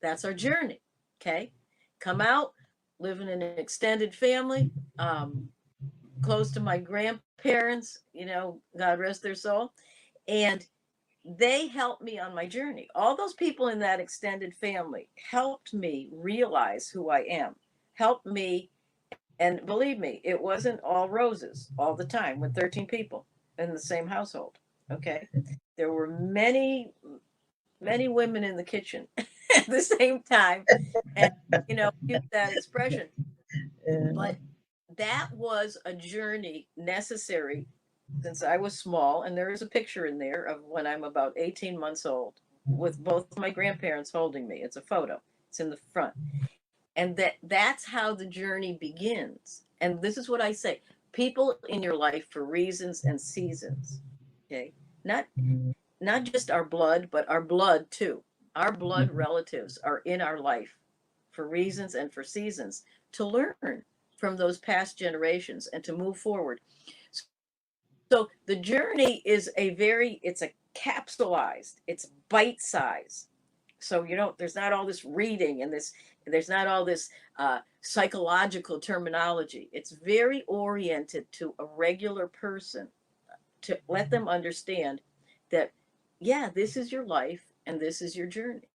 That's our journey. Okay. Come out, live in an extended family, close to my grandparents, God rest their soul. And they helped me on my journey. All those people in that extended family helped me realize who I am, helped me. And believe me, it wasn't all roses all the time with 13 people in the same household. Okay. There were many, many women in the kitchen at the same time. And, use that expression. But that was a journey necessary since I was small. And there is a picture in there of when I'm about 18 months old with both my grandparents holding me. It's a photo. It's in the front. And that's how the journey begins. And this is what I say. People in your life for reasons and seasons. Okay. Not just our blood, but our blood too. Our blood relatives are in our life for reasons and for seasons to learn from those past generations and to move forward. So the journey is it's a capsulized, it's bite size. So there's not all this reading and there's not all this psychological terminology. It's very oriented to a regular person to let them understand that, yeah, this is your life and this is your journey.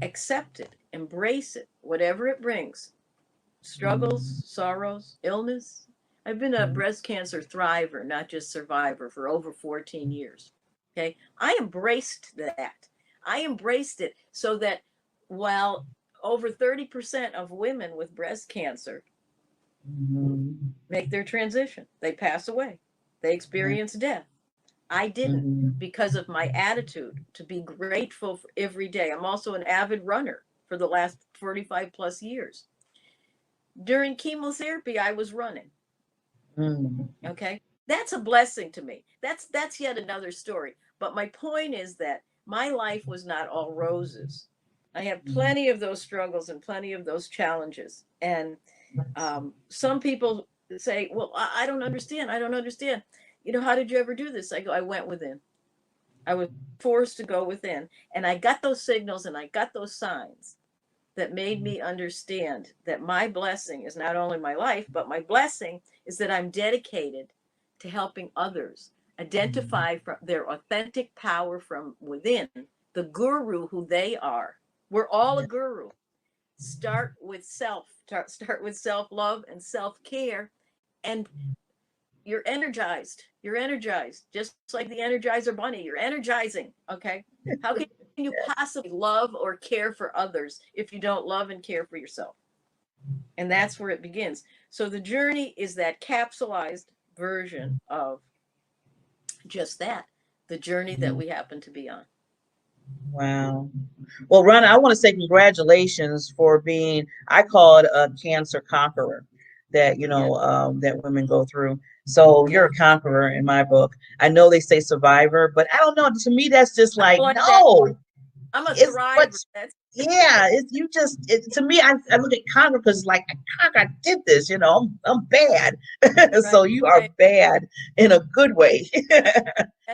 Accept it, embrace it, whatever it brings. Struggles, sorrows, illness. I've been a breast cancer thriver, not just survivor, for over 14 years. Okay. I embraced that. I embraced it so that Well, over 30% of women with breast cancer make their transition. They pass away. They experience death. I didn't, because of my attitude to be grateful for every day. I'm also an avid runner for the last 45 plus years. During chemotherapy, I was running. Okay. That's a blessing to me. That's yet another story. But my point is that my life was not all roses. I had plenty of those struggles and plenty of those challenges. And some people say, well, I don't understand. I don't understand. How did you ever do this? I go, I went within. I was forced to go within. And I got those signals and I got those signs that made me understand that my blessing is not only my life, but my blessing is that I'm dedicated to helping others identify from their authentic power from within, the guru who they are. We're all a guru. Start with start with self-love and self-care, and you're energized. You're energized, just like the Energizer Bunny. You're energizing. Okay. How can you possibly love or care for others if you don't love and care for yourself? And that's where it begins. So the journey is that capsulized version of just that, the journey that we happen to be on. Wow. Well, Rhonda, I want to say congratulations for being, I call it a cancer conqueror that, that women go through. So you're a conqueror in my book. I know they say survivor, but I don't know. To me, that's just like, no. I'm a thriver. Yeah, to me, I look at conquer because like I did this, I'm bad. So you are bad in a good way.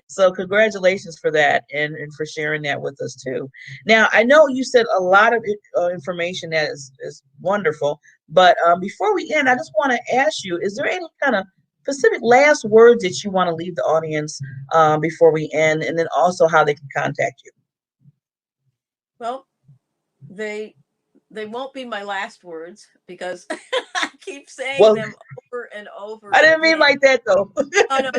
So congratulations for that and for sharing that with us too. Now, I know you said a lot of information that is wonderful, but before we end, I just want to ask you, is there any kind of specific last words that you want to leave the audience before we end, and then also how they can contact you? Well, they won't be my last words because I keep saying them over and over. I didn't mean like that though. Oh, no.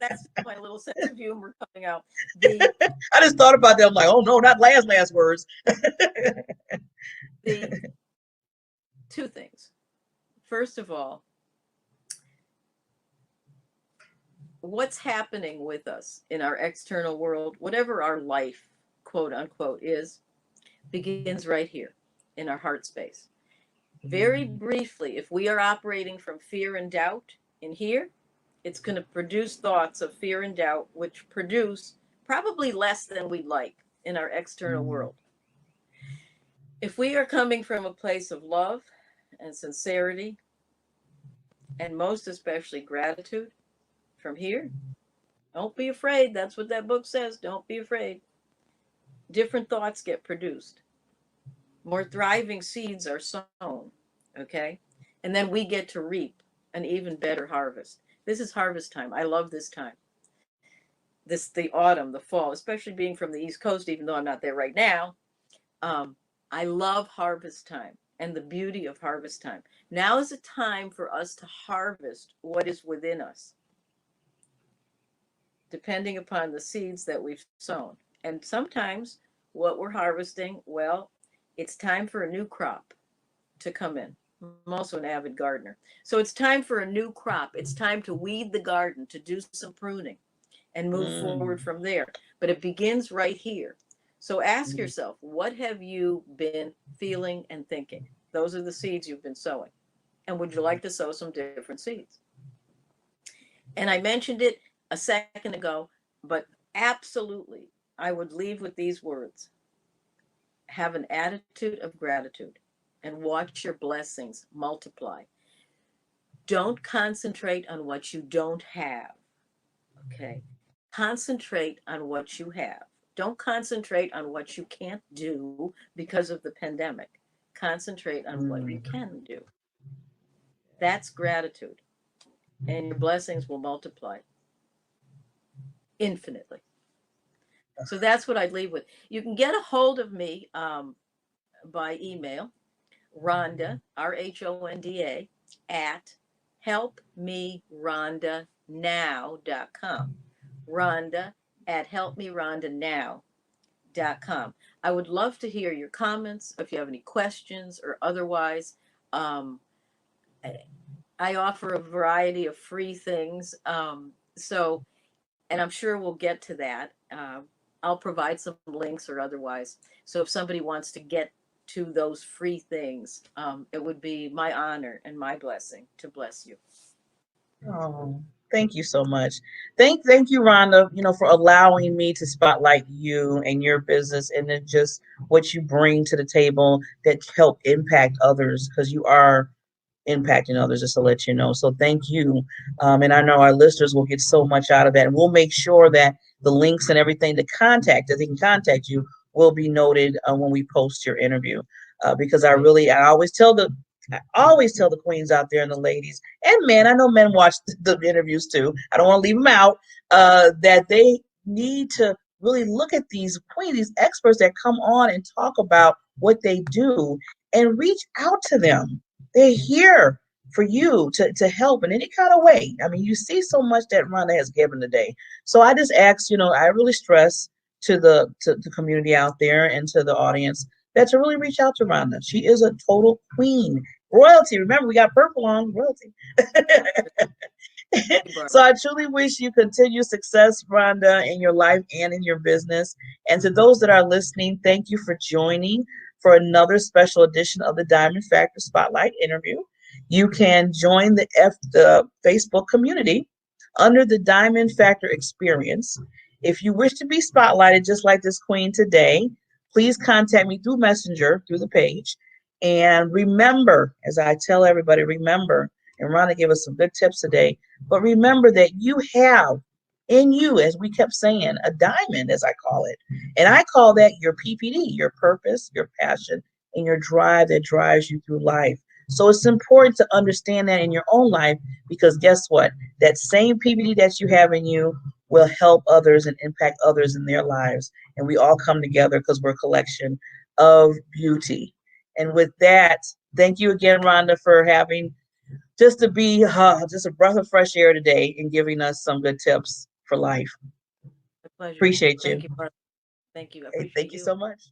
That's my little sense of humor coming out. I just thought about that. I'm like, oh no, not last words. The two things. First of all, what's happening with us in our external world, whatever our life, quote unquote, is, begins right here in our heart space. Very briefly, if we are operating from fear and doubt in here, it's going to produce thoughts of fear and doubt, which produce probably less than we'd like in our external world. If we are coming from a place of love and sincerity, and most especially gratitude from here, don't be afraid. That's what that book says. Don't be afraid. Different thoughts get produced. More thriving seeds are sown, okay? And then we get to reap an even better harvest. This is harvest time. I love this time. The autumn, the fall, especially being from the East Coast, even though I'm not there right now. I love harvest time and the beauty of harvest time. Now is a time for us to harvest what is within us, depending upon the seeds that we've sown. And sometimes what we're harvesting, well, it's time for a new crop to come in. I'm also an avid gardener. So it's time for a new crop. It's time to weed the garden, to do some pruning and move forward from there. But it begins right here. So ask yourself, what have you been feeling and thinking? Those are the seeds you've been sowing. And would you like to sow some different seeds? And I mentioned it a second ago, but absolutely, I would leave with these words. Have an attitude of gratitude and watch your blessings multiply. Don't concentrate on what you don't have. Okay. Concentrate on what you have. Don't concentrate on what you can't do because of the pandemic. Concentrate on what you can do. That's gratitude. And your blessings will multiply infinitely. So that's what I'd leave with. You can get a hold of me by email, Rhonda, RHONDA, at helpmerhondanow.com. Rhonda at helpmerhondanow.com. www.beckley.com. I would love to hear your comments if you have any questions or otherwise. Um, I offer a variety of free things. And I'm sure we'll get to that. I'll provide some links or otherwise. So if somebody wants to get to those free things, it would be my honor and my blessing to bless you. Oh, thank you so much. Thank you, Rhonda, for allowing me to spotlight you and your business and then just what you bring to the table that help impact others, because you are impacting others, just to let you know. So thank you. And I know our listeners will get so much out of that. And we'll make sure that the links and everything to contact, that they can contact you, will be noted when we post your interview. Because I always tell the queens out there and the ladies and men, I know men watch the interviews too, I don't want to leave them out, that they need to really look at these queens, these experts that come on and talk about what they do, and reach out to them. They're here for you to help in any kind of way. I mean, you see so much that Rhonda has given today. So I just ask, I really stress to the community out there and to the audience that to really reach out to Rhonda. She is a total queen. Royalty. Remember, we got purple on royalty. So I truly wish you continued success, Rhonda, in your life and in your business. And to those that are listening, thank you for joining for another special edition of the Diamond Factor Spotlight interview. You can join the Facebook community under the Diamond Factor Experience. If you wish to be spotlighted just like this queen today, please contact me through Messenger, through the page. And remember, as I tell everybody, remember, and Rhonda gave us some good tips today, but remember that you have in you, as we kept saying, a diamond, as I call it. And I call that your PPD, your purpose, your passion, and your drive that drives you through life. So it's important to understand that in your own life, because guess what? That same PPD that you have in you will help others and impact others in their lives. And we all come together because we're a collection of beauty. And with that, thank you again, Rhonda, for having just to be just a breath of fresh air today and giving us some good tips for life. A pleasure. Appreciate you. Thank you, Barbara. Thank you. I appreciate Thank you so much.